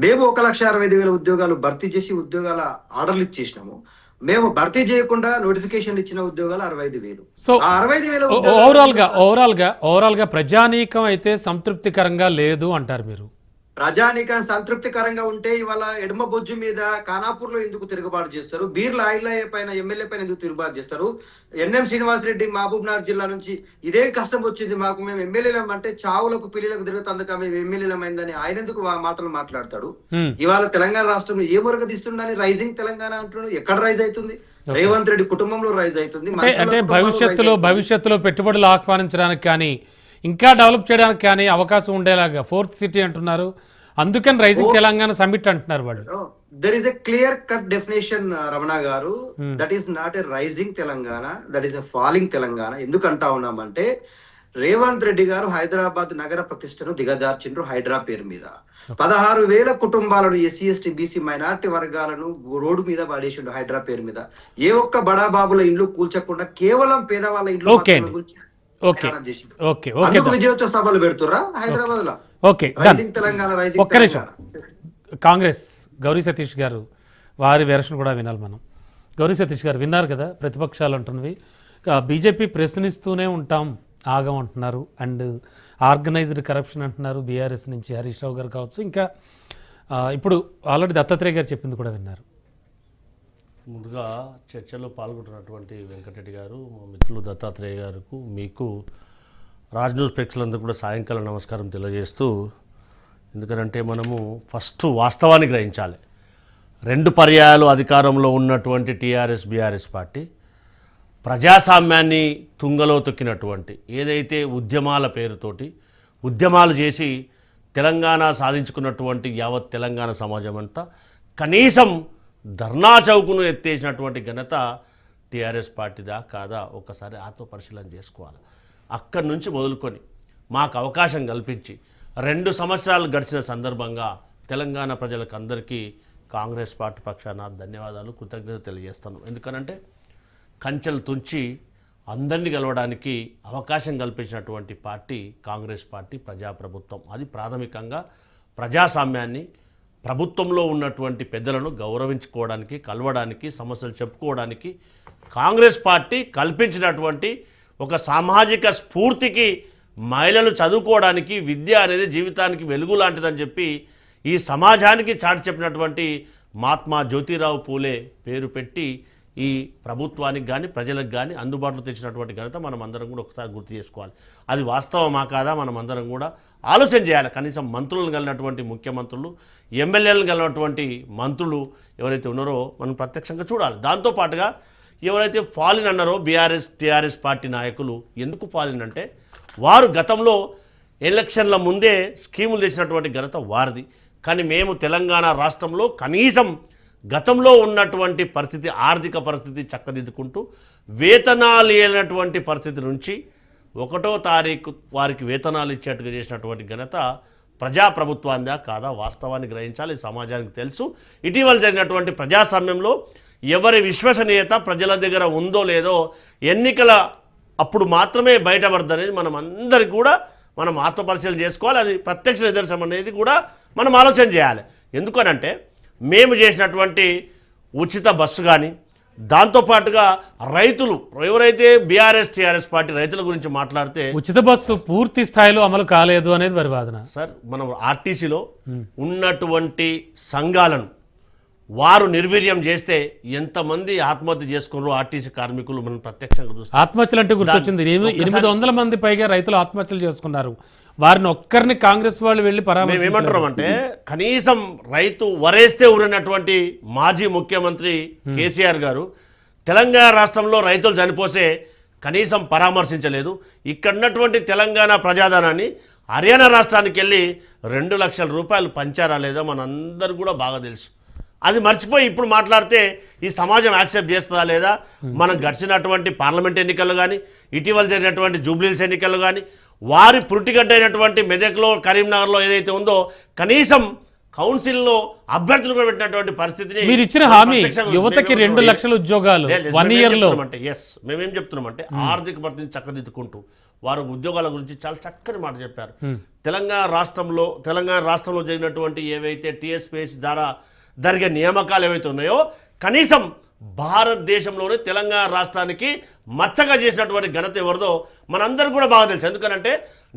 మేము 1,65,000 ఉద్యోగాలు భర్తీ చేసి ఉద్యోగాల ఆర్డర్లు ఇచ్చేసినాము. మేము భర్తీ చేయకుండా నోటిఫికేషన్ ఇచ్చిన ఉద్యోగాలు 65,000. సో 65,000 ఓవరాల్ గా ప్రజానీకం అయితే సంతృప్తికరంగా లేదు అంటారు మీరు? ప్రజానీకం సంతృప్తికరంగా ఉంటే ఇవాళ ఎడమ బొజ్జు మీద ఖానాపూర్ లో ఎందుకు తిరుగుబాటు చేస్తారు? బీర్ల ఐలయ్య పైన ఎమ్మెల్యే పైన ఎందుకు తిరుగుబాటు చేస్తారు? ఎన్ఎం శ్రీనివాసరెడ్డి మహబూబ్నగర్ జిల్లా నుంచి ఇదేం కష్టం వచ్చింది మాకు, మేము ఎమ్మెల్యేలం అంటే చావులకు పిల్లలకు తిరుగుతందుక మేము ఎమ్మెల్యేలమైందని ఆయన ఎందుకు మాటలు మాట్లాడతాడు? ఇవాళ తెలంగాణ రాష్ట్రంలో ఏ మురగ తీస్తుండని రైజింగ్ తెలంగాణ అంటున్నాడు. ఎక్కడ రైజ్ అవుతుంది? రేవంత్ రెడ్డి కుటుంబంలో రైజ్ అవుతుంది. అంటే భవిష్యత్తులో పెట్టుబడులు ఆహ్వానించడానికి కానీ, ఇంకా డెవలప్ చేయడానికి కానీ అవకాశం ఉండేలాగా 4th సిటీ అంటున్నారు. అందుకని రైజింగ్ తెలంగాణ సమ్మిట్ అంటున్నారు వాళ్ళు. There is a clear cut definition Ramana garu. That is not a rising Telangana, that is a falling Telangana. ఎందుకు అంటా ఉన్నామంటే రేవంత్ రెడ్డి గారు హైదరాబాద్ నగర ప్రతిష్టను దిగజార్చిండ్రు హైడ్రా పేరు మీద. 16,000 కుటుంబాలను ఎస్సీ ఎస్టీ బీసీ మైనారిటీ వర్గాలను రోడ్డు మీద పడేసిండు హైడ్రా పేరు మీద. ఏ ఒక్క బడాబాబుల ఇండ్లు కూల్చకుండా కేవలం పేదవాళ్ళ ఇండ్లు విజయోత్సవ సభలు పెడుతురా హైదరాబాద్ లో? ఒక్క నిమిషం. కాంగ్రెస్ గౌరీ సతీష్ గారు వారి వెర్షన్ కూడా వినాలి మనం. గౌరీ సతీష్ గారు విన్నారు కదా, ప్రతిపక్షాలు అంటున్నవి బీజేపీ ప్రశ్నిస్తూనే ఉంటాం ఆగం అంటున్నారు, అండ్ ఆర్గనైజ్డ్ కరప్షన్ అంటున్నారు బీఆర్ఎస్ నుంచి హరీష్ రావు గారు కావచ్చు. ఇంకా ఇప్పుడు ఆల్రెడీ దత్తాత్రేయ గారు చెప్పింది కూడా విన్నారు. ముందుగా చర్చలో పాల్గొంటున్నటువంటి వెంకటరెడ్డి గారు, మా మిత్రులు దత్తాత్రేయ గారికి, మీకు రాజ్ న్యూస్ ప్రేక్షకులందరూ కూడా సాయంకాలం నమస్కారం తెలియజేస్తూ, ఎందుకంటే మనము ఫస్ట్ వాస్తవాన్ని గ్రహించాలి. 2 పర్యాయాలు అధికారంలో ఉన్నటువంటి టీఆర్ఎస్ బీఆర్ఎస్ పార్టీ ప్రజాస్వామ్యాన్ని తుంగలో తొక్కినటువంటి, ఏదైతే ఉద్యమాల పేరుతోటి ఉద్యమాలు చేసి తెలంగాణ సాధించుకున్నటువంటి యావత్ తెలంగాణ సమాజం అంతా కనీసం ధర్నా చౌకును ఎత్తేసినటువంటి ఘనత టీఆర్ఎస్ పార్టీదా కాదా ఒక్కసారి ఆత్మపరిశీలన చేసుకోవాలి. అక్కడి నుంచి మొదలుకొని మాకు అవకాశం కల్పించి 2 సంవత్సరాలు గడిచిన సందర్భంగా తెలంగాణ ప్రజలకు అందరికీ కాంగ్రెస్ పార్టీ పక్షాన ధన్యవాదాలు, కృతజ్ఞతలు తెలియజేస్తాను. ఎందుకనంటే కంచెలు తుంచి అందరినీ కలవడానికి అవకాశం కల్పించినటువంటి పార్టీ కాంగ్రెస్ పార్టీ, ప్రజాప్రభుత్వం. అది ప్రాథమికంగా ప్రజాస్వామ్యాన్ని, ప్రభుత్వంలో ఉన్నటువంటి పెద్దలను గౌరవించుకోవడానికి, కలవడానికి, సమస్యలు చెప్పుకోవడానికి కాంగ్రెస్ పార్టీ కల్పించినటువంటి ఒక సామాజిక స్ఫూర్తికి, మహిళలు చదువుకోవడానికి, విద్య అనేది జీవితానికి వెలుగు లాంటిదని చెప్పి ఈ సమాజానికి చాటి చెప్పినటువంటి మహాత్మా జ్యోతిరావు పూలే పేరు పెట్టి ఈ ప్రభుత్వానికి కానీ ప్రజలకు కానీ అందుబాటులో తెచ్చినటువంటి ఘనత మనం అందరం కూడా ఒకసారి గుర్తు చేసుకోవాలి. అది వాస్తవమా కాదా మనం అందరం కూడా ఆలోచన చేయాలి. కనీసం మంత్రులను కలిగినటువంటి ముఖ్యమంత్రులు, ఎమ్మెల్యేలను కలిగినటువంటి మంత్రులు ఎవరైతే ఉన్నారో మనం ప్రత్యక్షంగా చూడాలి. దాంతోపాటుగా ఎవరైతే ఫాలిన్ అన్నారో బీఆర్ఎస్ టీఆర్ఎస్ పార్టీ నాయకులు, ఎందుకు ఫాలిన్ అంటే వారు గతంలో ఎలక్షన్ల ముందే స్కీములు తెచ్చినటువంటి ఘనత వారిది. కానీ మేము తెలంగాణ రాష్ట్రంలో కనీసం గతంలో ఉన్నటువంటి పరిస్థితి, ఆర్థిక పరిస్థితి చక్కదిద్దుకుంటూ వేతనాలు లేనటువంటి పరిస్థితి నుంచి 1వ తారీఖు వారికి వేతనాలు ఇచ్చేట్టుగా చేసినటువంటి ఘనత ప్రజాప్రభుత్వాందా కాదా వాస్తవాన్ని గ్రహించాలి. సమాజానికి తెలుసు. ఇటీవల జరిగినటువంటి ప్రజాస్వామ్యంలో ఎవరి విశ్వసనీయత ప్రజల దగ్గర ఉందో లేదో ఎన్నికల అప్పుడు మాత్రమే బయటపడదనేది మనం అందరికీ కూడా మనం ఆత్మపరిశీలన చేసుకోవాలి. అది ప్రత్యక్ష నిదర్శనం అనేది కూడా మనం ఆలోచన చేయాలి. ఎందుకనంటే మేము చేసినటువంటి ఉచిత బస్సు కానీ, దాంతోపాటుగా రైతులు ఎవరైతే బీఆర్ఎస్ టీఆర్ఎస్ పార్టీ రైతుల గురించి మాట్లాడితే ఉచిత బస్సు పూర్తి స్థాయిలో అమలు కాలేదు అనేది వారి వాదన. సార్, మనం ఆర్టీసీలో ఉన్నటువంటి సంఘాలను వారు నిర్వీర్యం చేస్తే ఎంతమంది ఆత్మహత్య చేసుకున్నారు ఆర్టీసీ కార్మికులు మనం ప్రత్యక్షంగా చూస్తాం. ఆత్మహత్యలు అంటే గుర్తొచ్చింది. 800 మంది పైగా రైతులు ఆత్మహత్యలు చేసుకున్నారు. వారిని ఒక్కరిని కాంగ్రెస్ వాళ్ళు వెళ్ళి మేము ఏమంటున్నామంటే కనీసం రైతు వరేస్తే ఊరినటువంటి మాజీ ముఖ్యమంత్రి కేసీఆర్ గారు తెలంగాణ రాష్ట్రంలో రైతులు చనిపోసే కనీసం పరామర్శించలేదు. ఇక్కడ ఉన్నటువంటి తెలంగాణ ప్రజాధనాన్ని హర్యానా రాష్ట్రానికి వెళ్ళి 2 లక్షల రూపాయలు పంచారా లేదా మనందరూ కూడా బాగా తెలుసు. అది మర్చిపోయి ఇప్పుడు మాట్లాడితే ఈ సమాజం యాక్సెప్ట్ చేస్తుందా లేదా? మనం గడిచినటువంటి పార్లమెంట్ ఎన్నికలు కానీ, ఇటీవల జరిగినటువంటి జూబ్లీహిల్స్ ఎన్నికలు కానీ, వారి పురిటిగడ్డైనటువంటి మెదక్లో, కరీంనగర్లో ఏదైతే ఉందో కనీసం కౌన్సిల్లో అభ్యర్థులు కూడా పెట్టినటువంటి పరిస్థితిని మీరు ఇచ్చిన హామీ యువతకి 2 లక్షల ఉద్యోగాలు 1 ఇయర్ లో అంటే మేమేం చెప్తున్నామంటే ఆర్థిక పరిస్థితిని చక్కదిద్దుకుంటూ వారు ఉద్యోగాల గురించి చాలా చక్కని మాట చెప్పారు. తెలంగాణ రాష్ట్రంలో జరిగినటువంటి ఏవైతే టీఎస్పీఎస్ ద్వారా జరిగే నియామకాలు ఏవైతే ఉన్నాయో కనీసం భారతదేశంలోనే తెలంగాణ రాష్ట్రానికి మచ్చగా చేసినటువంటి ఘనత ఎవరిదో మనందరూ కూడా బాగా తెలుసు. ఎందుకనంటే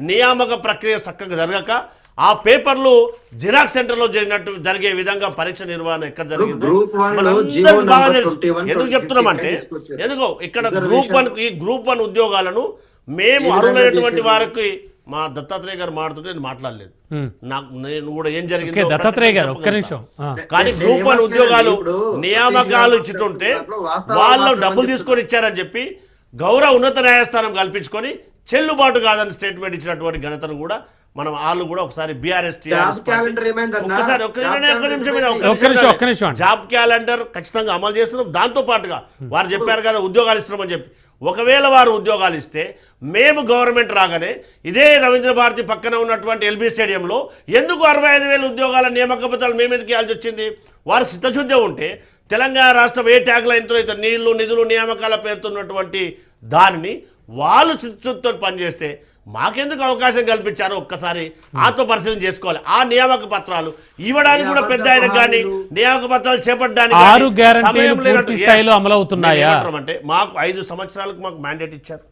నియామక ప్రక్రియ చక్కగా జరగక ఆ పేపర్లు జిరాక్స్ సెంటర్లో జరిగే విధంగా పరీక్ష నిర్వహణ ఎక్కడ జరిగింది బాగా తెలుసు. ఎందుకు చెప్తున్నామంటే ఎందుకో ఇక్కడ గ్రూప్ 1 ఉద్యోగాలను మేము అర్హులైనటువంటి వారికి మా దత్తాత్రేయ గారు మాట్లాడుతుంటే నేను మాట్లాడలేదు. నేను కూడా ఏం జరిగింది దత్తాత్రేయ గారు ఒక్క నిమిషం. కానీ గ్రూప్ 1 ఉద్యోగాలు నియామకాలు ఇచ్చుంటే వాళ్ళు డబ్బులు తీసుకొని ఇచ్చారని చెప్పి గౌరవ ఉన్నత న్యాయస్థానం కల్పించుకొని చెల్లుబాటు కాదని స్టేట్మెంట్ ఇచ్చినటువంటి ఘనతను కూడా మనం వాళ్ళు కూడా ఒకసారి బీఆర్ఎస్ జాబ్ క్యాలెండర్ ఖచ్చితంగా అమలు చేస్తున్నాం. దాంతో పాటుగా వారు చెప్పారు కదా ఉద్యోగాలు ఇస్తున్నామని చెప్పి, ఒకవేళ వారు ఉద్యోగాలు ఇస్తే మేము గవర్నమెంట్ రాగానే ఇదే రవీంద్ర భారతి పక్కన ఉన్నటువంటి ఎల్బీ స్టేడియంలో ఎందుకు 65,000 ఉద్యోగాల నియామక పత్రాలు మేము ఎందుకు ఇవ్వాల్సి వచ్చింది? వారు చిత్తశుద్ధి ఉంటే తెలంగాణ రాష్ట్రం ఏ ట్యాగ్ లైన్తో అయితే నీళ్లు నిధులు నియామకాల పేరుతున్నటువంటి దానిని వాళ్ళు చిత్తశుద్ధితో పనిచేస్తే మాకెందుకు అవకాశం కల్పించారో ఒక్కసారి ఆత్మపరిశీలన చేసుకోవాలి. ఆ నియామక పత్రాలు ఇవ్వడానికి కూడా పెద్ద ఆయన కానీ నియామక పత్రాలు చేపట్టడానికి 6 గ్యారెంటీలు పూర్తి స్థాయిలో అమలు అవుతున్నాయా అంటే మాకు 5 సంవత్సరాలకు మాకు మ్యాండేట్ ఇచ్చారు.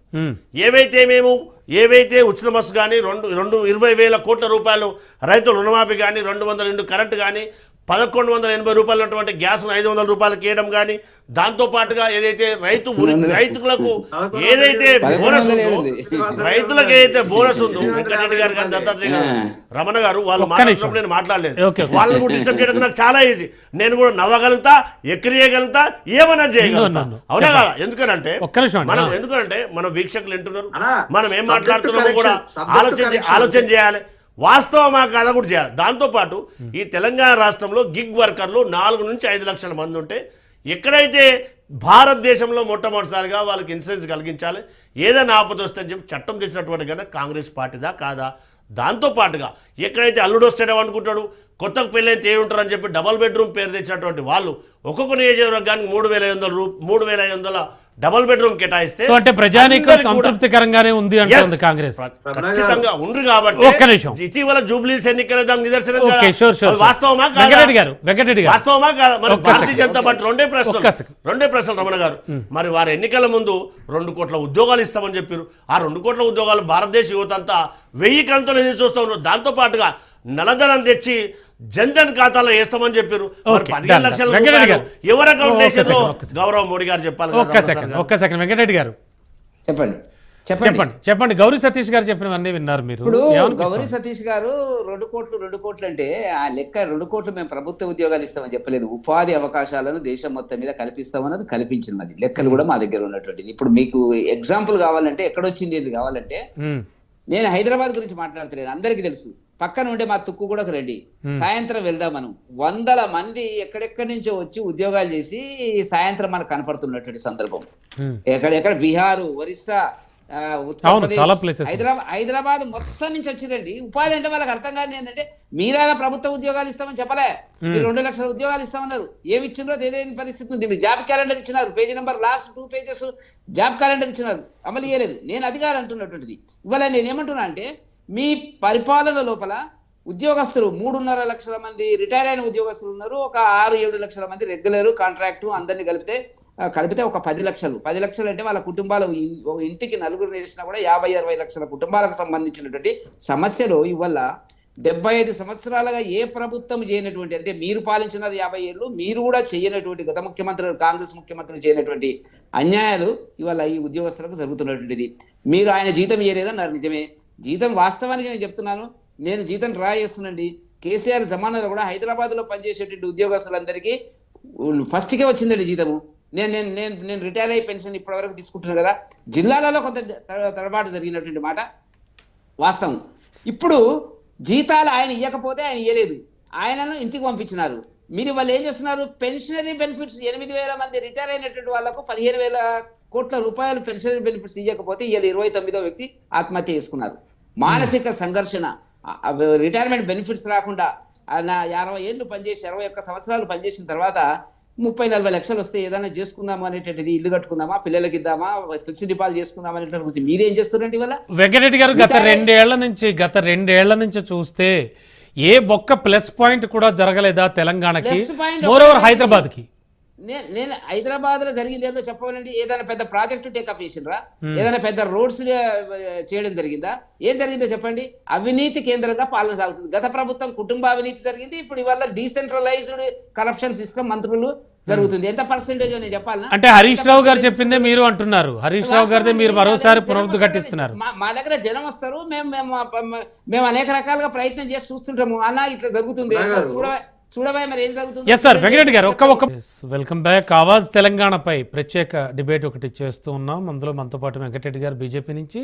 ఏవైతే ఉచిత బస్సు కానీ 20,000 కోట్ల రూపాయలు రైతుల రుణమాఫీ కానీ 202 కరెంటు కానీ 1,180 రూపాయలు ఉన్నటువంటి గ్యాస్ 500 రూపాయలకి వేయడం కానీ, దాంతో పాటుగా ఏదైతే రైతులకు ఏదైతే బోనస్ ఉందో రైతులకు ఏదైతే బోనస్ ఉందో వెంకటరెడ్డి గారు కానీ దత్తాత్రేయ గారు రమణ గారు వాళ్ళు మాట్లాడినప్పుడు నేను మాట్లాడలేదు. వాళ్ళని కూడా డిస్టర్బ్ చేయడం నాకు చాలా ఈజీ. నేను కూడా నవ్వగలుగుతా, ఎక్కిరియగలుగుతా, ఏమన్నా చేయగలుగుతా. అవునా కదా? ఎందుకంటే మన వీక్షకులు వింటున్నారు, మనం ఏం మాట్లాడుతున్నామో కూడా ఆలోచన చేయాలి. వాస్తవమా కాదా కూడా చేయాలి. దాంతోపాటు ఈ తెలంగాణ రాష్ట్రంలో గిగ్ వర్కర్లు 4 నుంచి 5 లక్షల మంది ఉంటే ఎక్కడైతే భారతదేశంలో మొట్టమొదటిసారిగా వాళ్ళకి ఇన్సూరెన్స్ కలిగించాలి, ఏదైనా ఆపద వస్తుందని చెప్పి చట్టం తెచ్చినటువంటి కన్నా కాంగ్రెస్ పార్టీదా కాదా? దాంతోపాటుగా ఎక్కడైతే అల్లుడు వస్తాడో అనుకుంటాడు, కొత్తకు పెళ్ళైతే ఏముంటారని చెప్పి డబల్ బెడ్రూమ్ పేరు తెచ్చినటువంటి వాళ్ళు ఒక్కొక్క నియోజకవర్గానికి 3,500 డబల్ బెడ్రూమ్ కేటాయిస్తే అంటే ప్రజానీకం సంతృప్తికరంగానే ఉంది అంటుంది కాంగ్రెస్. ఖచ్చితంగా ఉంది కాబట్టి ఇటీవల జూబ్లీహిల్స్ ఎన్నికల నిదర్శనం వాస్తవమా కాదా? మరి భారతీయ జనతా పార్టీ రెండే ప్రశ్నలు రమణ గారు. మరి వారి ఎన్నికల ముందు 2 కోట్ల ఉద్యోగాలు ఇస్తామని చెప్పారు. ఆ 2 కోట్ల ఉద్యోగాలు భారతదేశ యువత అంతా 1000 కంతులు ఎదురు చూస్తూ ఉన్నారు. దాంతో పాటుగా నల్లధనం తెచ్చి జన్ధన్ ఖాతాలో వేస్తామని చెప్పారు. 15 లక్షల రూపాయలు ఎవరి అకౌంట్ వేసారో గౌరవ మోడీ గారు చెప్పాలి. ఒక్క సెకండ్ వెంకటరెడ్డి గారు చెప్పండి. గౌరీ సతీష్ గారు చెప్పినవన్నీ విన్నారు మీరు. ఇప్పుడు గౌరీ సతీష్ గారు 2 కోట్లు అంటే ఆ లెక్క 2 కోట్లు మేము ప్రభుత్వ ఉద్యోగాలు ఇస్తామని చెప్పలేదు. ఉపాధి అవకాశాలను దేశం మొత్తం మీద కల్పిస్తామన్నది కల్పించినది. లెక్కలు కూడా మా దగ్గర ఉన్నటువంటిది. ఇప్పుడు మీకు ఎగ్జాంపుల్ కావాలంటే ఎక్కడొచ్చింది ఇది కావాలంటే, నేను హైదరాబాద్ గురించి మాట్లాడతలేను, అందరికీ తెలుసు. పక్కన ఉండే మా తుక్కు కూడా ఒక రెడ్డి. సాయంత్రం వెళ్దాం మనం, 100 మంది ఎక్కడెక్కడి నుంచో వచ్చి ఉద్యోగాలు చేసి సాయంత్రం మనకు కనపడుతున్నటువంటి సందర్భం. ఎక్కడ బీహారు, ఒరిస్సా, ఉత్తరప్రదేశ్, హైదరాబాద్ మొత్తం నుంచి వచ్చిందండి. ఉపాధి అంటే వాళ్ళకి అర్థం కాదు ఏంటంటే, మీలాగా ప్రభుత్వ ఉద్యోగాలు ఇస్తామని చెప్పలే, మీరు 2 లక్షల ఉద్యోగాలు ఇస్తామన్నారు. ఏమి ఇచ్చిందో తెలియని పరిస్థితి ఉంది. మీరు జాబ్ క్యాలెండర్ ఇచ్చినారు, page number last 2 pages job calendar ఇచ్చినారు, అమలు చేయలేదు. నేను అది కాదు అంటున్నటువంటిది. ఇవాళ నేను ఏమంటున్నా అంటే, మీ పరిపాలన లోపల ఉద్యోగస్తులు 3.5 లక్షల మంది రిటైర్ అయిన ఉద్యోగస్తులు ఉన్నారు, ఒక 6-7 లక్షల మంది రెగ్యులర్ కాంట్రాక్టు అందరినీ కలిపితే ఒక 10 లక్షలు. 10 లక్షలు అంటే వాళ్ళ కుటుంబాలు ఒక ఇంటికి నలుగురు నేర్చినా కూడా 50-60 లక్షల కుటుంబాలకు సంబంధించినటువంటి సమస్యలు ఇవల్ల 75 సంవత్సరాలుగా ఏ ప్రభుత్వం చేయనటువంటి, అంటే మీరు పాలించినది 50 ఏళ్ళు, మీరు కూడా చేయనటువంటి, గత ముఖ్యమంత్రులు కాంగ్రెస్ ముఖ్యమంత్రులు చేయనటువంటి అన్యాయాలు ఇవాళ ఈ ఉద్యోగస్తులకు జరుగుతున్నటువంటిది. మీరు ఆయన జీతం ఇయ్యలేదన్నారు, నిజమే. జీతం వాస్తవానికి నేను చెప్తున్నాను, నేను జీతం డ్రా చేస్తున్నాండి. కేసీఆర్ జమానాలో కూడా హైదరాబాద్లో పనిచేసేటువంటి ఉద్యోగస్తులందరికీ ఫస్ట్కే వచ్చిందండి జీతము. నేను రిటైర్ అయ్యి పెన్షన్ ఇప్పటివరకు తీసుకుంటున్నాను కదా. జిల్లాలలో కొంత తడబాటు జరిగినటువంటి మాట వాస్తవం. ఇప్పుడు జీతాలు ఆయన ఇవ్వకపోతే ఆయన ఇవ్వలేదు, ఆయనను ఇంటికి పంపించినారు. మీరు వాళ్ళు ఏం చేస్తున్నారు, పెన్షనరీ బెనిఫిట్స్ 8,000 మంది రిటైర్ అయినటువంటి వాళ్ళకు 15,000 కోట్ల రూపాయలు పెన్షనరీ బెనిఫిట్స్ ఇవ్వకపోతే ఇవాళ 29వ వ్యక్తి ఆత్మహత్య చేసుకున్నారు. మానసిక సంఘర్షణ, రిటైర్మెంట్ బెనిఫిట్స్ రాకుండా 50 ఏళ్ళు పనిచేసి 21 సంవత్సరాలు పనిచేసిన తర్వాత 30-40 లక్షలు వస్తే ఏదైనా చేసుకుందామా అనేటువంటిది, ఇల్లు కట్టుకుందామా, పిల్లలకి ఇద్దామా, ఫిక్స్డ్ డిపాజిట్ చేసుకుందామా అనేటువంటి మీరేం చేస్తున్నారండి ఇవాళ? వెంకటరెడ్డి గారు గత రెండేళ్ల నుంచి చూస్తే ఏ ఒక్క ప్లస్ పాయింట్ కూడా జరగలేదా తెలంగాణకి, మోరోవర్ హైదరాబాద్కి? నేను హైదరాబాద్ లో జరిగింది ఏదో చెప్పవాలండి. ఏదైనా పెద్ద ప్రాజెక్టు టేకప్ చేసిండ్రా? ఏదైనా పెద్ద రోడ్స్ చేయడం జరిగిందా? ఏం జరిగిందో చెప్పండి. అవినీతి కేంద్రంగా పాలన సాగుతుంది. గత ప్రభుత్వం కుటుంబ అవినీతి జరిగింది, ఇప్పుడు ఇవాళ డీసెంట్రలైజ్డ్ కరప్షన్ సిస్టమ్ మంత్రులు జరుగుతుంది. ఎంత పర్సెంటేజ్ నేను చెప్పాలన్నా? అంటే హరీష్ రావు గారు చెప్పిందే మీరు అంటున్నారు, హరీష్ రావు గారిదే మీరు మరోసారి పునరుద్ధరిస్తున్నారు. మా దగ్గర జనం వస్తారు, మేము అనేక రకాలుగా ప్రయత్నం చేసి చూస్తుంటాము. అన్న ఇట్లా జరుగుతుంది, చూడవా మరి ఏం జరుగుతుంది. ఎస్ సార్, వెంకటరెడ్డి గారు వెల్కమ్ బ్యాక్. ఆవాజ్ తెలంగాణపై ప్రత్యేక డిబేట్ ఒకటి చేస్తూ ఉన్నాం. అందులో మనతో పాటు వెంకటరెడ్డి గారు బీజేపీ నుంచి,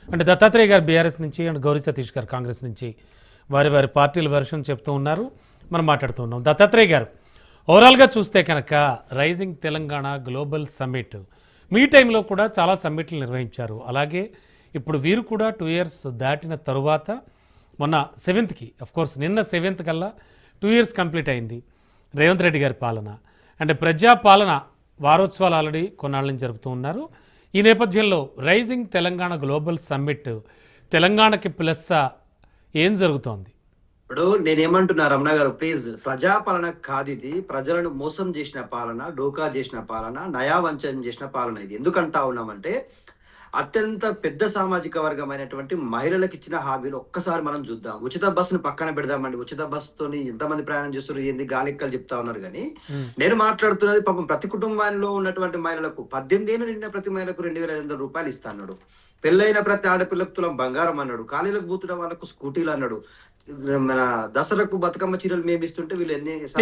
అంటే దత్తాత్రేయ గారు బీఆర్ఎస్ నుంచి, అండ్ గౌరీ సతీష్ గారు కాంగ్రెస్ నుంచి వారి పార్టీల వెర్షన్ చెప్తూ ఉన్నారు, మనం మాట్లాడుతూ ఉన్నాం. దత్తాత్రేయ గారు, ఓవరాల్గా చూస్తే కనుక రైజింగ్ తెలంగాణ గ్లోబల్ సమ్మిట్ మీ టైంలో కూడా చాలా సమ్మిట్లు నిర్వహించారు. అలాగే ఇప్పుడు వీరు కూడా 2 years దాటిన తరువాత మొన్న 7th అఫ్కోర్స్ నిన్న 7th కల్లా 2 years కంప్లీట్ అయింది రేవంత్ రెడ్డి గారి పాలన. అంటే ప్రజాపాలన వారోత్సవాలు ఆల్రెడీ కొన్నాళ్ళ నుంచి జరుపుతూ ఉన్నారు. ఈ నేపథ్యంలో రైజింగ్ తెలంగాణ గ్లోబల్ సమ్మిట్ తెలంగాణకి ప్లస్ ఏం జరుగుతోంది? ఇప్పుడు నేనేమంటున్నా రమణ గారు, ప్లీజ్, ప్రజాపాలన కాదు ఇది, ప్రజలను మోసం చేసిన పాలన, డోకా చేసిన పాలన, నయావంచన చేసిన పాలన ఇది. ఎందుకంటా ఉన్నామంటే అత్యంత పెద్ద సామాజిక వర్గమైనటువంటి మహిళలకు ఇచ్చిన హామీలు ఒక్కసారి మనం చూద్దాం. ఉచిత బస్సును పక్కన పెడదామండి, ఉచిత బస్సుతోని ఎంతమంది ప్రయాణం చేస్తారు, ఏంది గాలిక్కలు చెప్తా ఉన్నారు. కానీ నేను మాట్లాడుతున్నది పాపం ప్రతి కుటుంబంలో ఉన్నటువంటి మహిళలకు 18 ఏళ్ళు నిండిన ప్రతి మహిళకు 2,500 రూపాయలు ఇస్తా అన్నాడు. పెళ్ళైన ప్రతి ఆడపిల్లకు తులం బంగారం అన్నాడు. ఖాళీలకు బూతున్న వాళ్ళకు స్కూటీలు అన్నాడు. మన దసరాకు బతుకమ్మ చీరలు మేము ఇస్తుంటే వీళ్ళు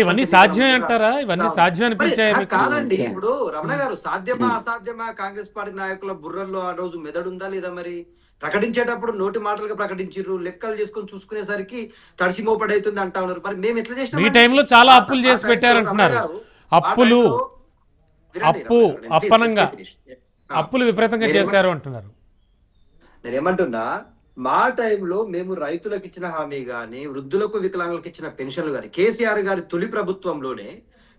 ఇవన్నీ సాధ్యమే అంటారా? ఇవన్నీ సాధ్యం అనిపించాయి కాదండి. ఇప్పుడు రమణ గారు, సాధ్యమా అసాధ్యమా కాంగ్రెస్ పార్టీ నాయకుల బుర్రల్లో ఆ రోజు మెదడుందా లేదా? మరి ప్రకటించేటప్పుడు నోటి మాటలుగా ప్రకటించారు, లెక్కలు చేసుకొని చూసుకునేసరికి తడిసి మోపడైతుంది అంటా ఉన్నారు. మరి మేము ఎట్లా చేసినాం? ఈ టైంలో చాలా అప్పులు చేసి పెట్టారంటున్నారు. అప్పులు విపరీతంగా చేశారు అంటున్నారు. నేనేమంటున్నా, మా టైంలో మేము రైతులకు ఇచ్చిన హామీ గాని, వృద్ధులకు వికలాంగులకు ఇచ్చిన పెన్షన్లు గాని, కేసీఆర్ గారి తొలి ప్రభుత్వంలోనే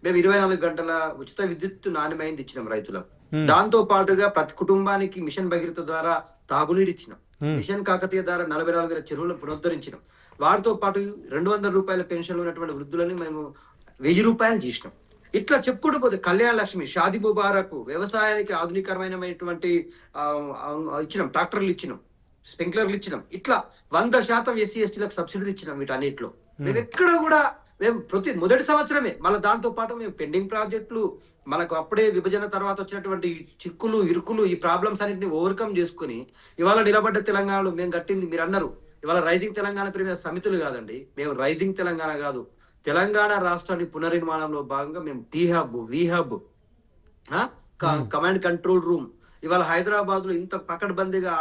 మేము 24 గంటల ఉచిత విద్యుత్ నాణ్యమైంది ఇచ్చినాం రైతులకు. దాంతో పాటుగా ప్రతి కుటుంబానికి మిషన్ భగీరథ ద్వారా తాగునీరు ఇచ్చినాం. మిషన్ కాకతీయ ద్వారా 44,000 చెరువులను పునరుద్ధరించినాం. వాటితో పాటు 200 రూపాయల పెన్షన్లు ఉన్నటువంటి వృద్ధులని మేము 1000 రూపాయలు చేసినాం. ఇట్లా చెప్పుకుంటూ పోతే కళ్యాణ లక్ష్మి, షాది ముబారక్, వ్యవసాయానికి ఆధునికరమైనటువంటి ఇచ్చినాం, ట్రాక్టర్లు ఇచ్చినాం, స్ప్రింక్లర్లు ఇచ్చినాం. ఇట్లా 100% SC STలకు సబ్సిడీలు ఇచ్చినాం. వీటన్నిటిలో మేము ఎక్కడ కూడా మేము మొదటి సంవత్సరమే మళ్ళీ దాంతో పాటు మేము పెండింగ్ ప్రాజెక్టులు, మనకు అప్పుడే విభజన తర్వాత వచ్చినటువంటి చిక్కులు, ఇరుకులు, ఈ ప్రాబ్లమ్స్ అన్నింటినీ ఓవర్కమ్ చేసుకుని ఇవాళ నిలబడ్డ తెలంగాణలో మేము కట్టింది. మీరు అన్నారు ఇవాళ రైజింగ్ తెలంగాణ పేరు మీద సమితులు కాదండి, మేము రైజింగ్ తెలంగాణ కాదు, తెలంగాణ రాష్ట్రాన్ని పునర్నిర్మాణంలో భాగంగా మేము టీ హబ్, వి హబ్, కమాండ్ కంట్రోల్ రూమ్, ఇవాళ హైదరాబాద్ లో ఇంత పకడ్బందీగా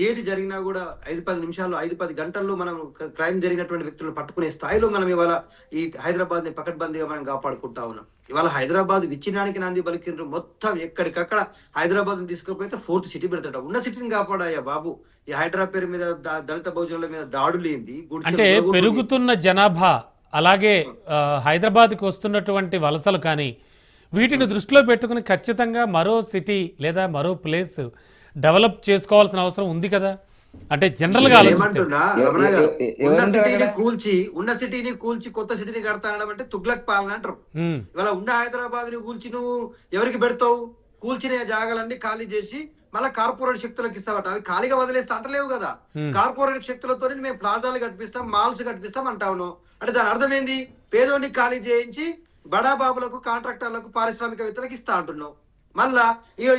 ఏది జరిగినా కూడా 5-10 నిమిషాల్లో 5-10 గంటల్లో మనం క్రైమ్ జరిగినటువంటి వ్యక్తులను పట్టుకునే స్థాయిలో మనం ఇవాళ ఈ హైదరాబాద్ ని పకడ్బందీగా మనం కాపాడుకుంటా ఉన్నాం. ఇవాళ హైదరాబాద్ విచ్ఛిన్నానికి నాంది పలికిండ్రు. మొత్తం ఎక్కడికక్కడ హైదరాబాద్ ని తీసుకుపోతే 4th సిటీ పెడతాడు. ఉన్న సిటీని కాపాడాయా బాబు. ఈ హైదరాబాద్ పేరు మీద దళిత బహుజనుల మీద దాడులు ఏంది? అంటే పెరుగుతున్న జనాభా, అలాగే హైదరాబాద్కి వస్తున్నటువంటి వలసలు కానీ వీటిని దృష్టిలో పెట్టుకుని ఖచ్చితంగా మరో సిటీ లేదా మరో ప్లేస్ డెవలప్ చేసుకోవాల్సిన అవసరం ఉంది కదా. అంటే జనరల్గా ఆలోచిస్తే ఏమంటున్నా రమణ గారు, ఉన్న ఎవరంటారు సిటీని అక్కడ? కూల్చి కొత్త సిటీని కడతానడం అంటే తుగ్లక్ పాలన అంటారు. ఉమ్, ఇవాళ ఉన్న హైదరాబాద్ ని కూల్చి నువ్వు ఎవరికి పెడతావు? కూల్చిన జాగాలన్నీ ఖాళీ చేసి మళ్ళీ కార్పొరేట్ శక్తులకు ఇస్తావట. అవి ఖాళీగా వదిలేస్తే అంటలేవు కదా. కార్పొరేట్ శక్తులతో మేము ప్లాజాలు కట్టిస్తాం, మాల్స్ కట్టిస్తాం అంటావును. అంటే దాని అర్థం ఏంది? పేదోడిని ఖాళీ చేయించి బడాబాబులకు, కాంట్రాక్టర్లకు, పారిశ్రామికవేత్తలకు ఇస్తా అంటున్నావు. మళ్ళా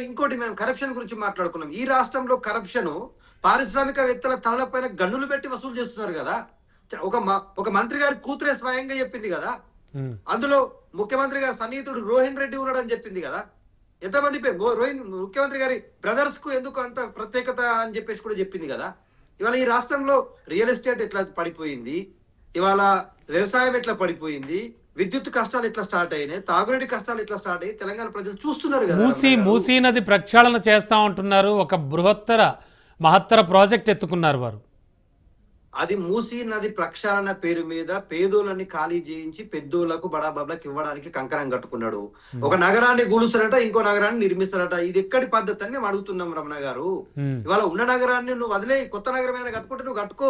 ఇంకోటి, మేము కరప్షన్ గురించి మాట్లాడుకున్నాం. ఈ రాష్ట్రంలో కరప్షన్ పారిశ్రామికవేత్తల తలపైన గన్నులు పెట్టి వసూలు చేస్తున్నారు కదా. ఒక మంత్రి గారి కూతురే స్వయంగా చెప్పింది కదా. ఉమ్. అందులో ముఖ్యమంత్రి గారి సన్నిహితుడు రోహిన్ రెడ్డి ఉన్నాడని చెప్పింది కదా. ఎంతమంది ముఖ్యమంత్రి గారి బ్రదర్స్ కు ఎందుకు అంత ప్రత్యేకత అని చెప్పేసి కూడా చెప్పింది కదా. ఇవాళ ఈ రాష్ట్రంలో రియల్ ఎస్టేట్ ఎట్లా పడిపోయింది, ఇవాళ వ్యవసాయం ఎట్లా పడిపోయింది, విద్యుత్ కష్టాలు ఎట్లా స్టార్ట్ అయినాయి, తాగునీటి కష్టాలు ఎట్లా స్టార్ట్ అయ్యి తెలంగాణ ప్రజలు చూస్తున్నారు కదా. మూసీ నది ప్రక్షాళన చేస్తా ఉంటున్నారు. ఒక మహత్తర ప్రాజెక్ట్ ఎత్తుకున్నారు వారు. అది మూసీ నది ప్రక్షాళన పేరు మీద పేదోళ్ళని ఖాళీ చేయించి పెద్దోళ్లకు బడాబాబులకు ఇవ్వడానికి కంకణం కట్టుకున్నాడు. ఒక నగరాన్ని కూలుస్తారట, ఇంకో నగరాన్ని నిర్మిస్తారట. ఇది ఎక్కడి పద్ధతి అని మేము అడుగుతున్నాం రమణ గారు. ఇవాళ ఉన్న నగరాన్ని నువ్వు వదిలే కొత్త నగరం ఏమైనా కట్టుకుంటే నువ్వు కట్టుకో.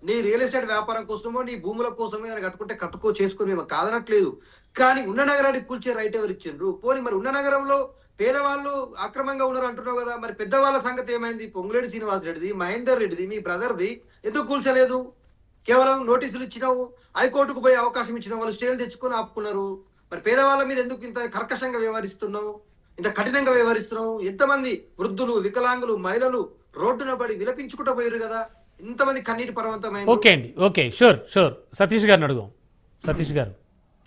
నీ రియల్ ఎస్టేట్ వ్యాపారం కోసమో నీ భూముల కోసమో ఏమైనా కట్టుకుంటే కట్టుకో, చేసుకుని మేము కాదనట్లేదు. కానీ ఉన్న నగరాన్ని కూల్చే రైట్ ఎవరు ఇచ్చిండ్రు? పోనీ మరి ఉన్న నగరంలో పేదవాళ్ళు అక్రమంగా ఉన్నారు అంటున్నావు కదా. మరి పెద్దవాళ్ళ సంగతి ఏమైంది? పొంగులేటి శ్రీనివాస్ రెడ్డిది, మహేందర్ రెడ్డిది, మీ బ్రదర్ది ఎందుకు కూల్చలేదు? కేవలం నోటీసులు ఇచ్చినావు, హైకోర్టుకు పోయే అవకాశం ఇచ్చినావు, వాళ్ళు స్టేలు తెచ్చుకొని ఆపుకున్నారు. మరి పేదవాళ్ళ మీద ఎందుకు ఇంత కర్కశంగా వ్యవహరిస్తున్నావు, ఇంత కఠినంగా వ్యవహరిస్తున్నావు? ఎంతమంది వృద్ధులు, వికలాంగులు, మహిళలు రోడ్డున పడి విలపించుకుంటూ పోయారు కదా. ఇంతమంది కన్నీటి పర్వంతమైన. ఓకే అండి, ఓకే, షూర్. సతీష్ గారిని అడుగుదాం. సతీష్ గారు,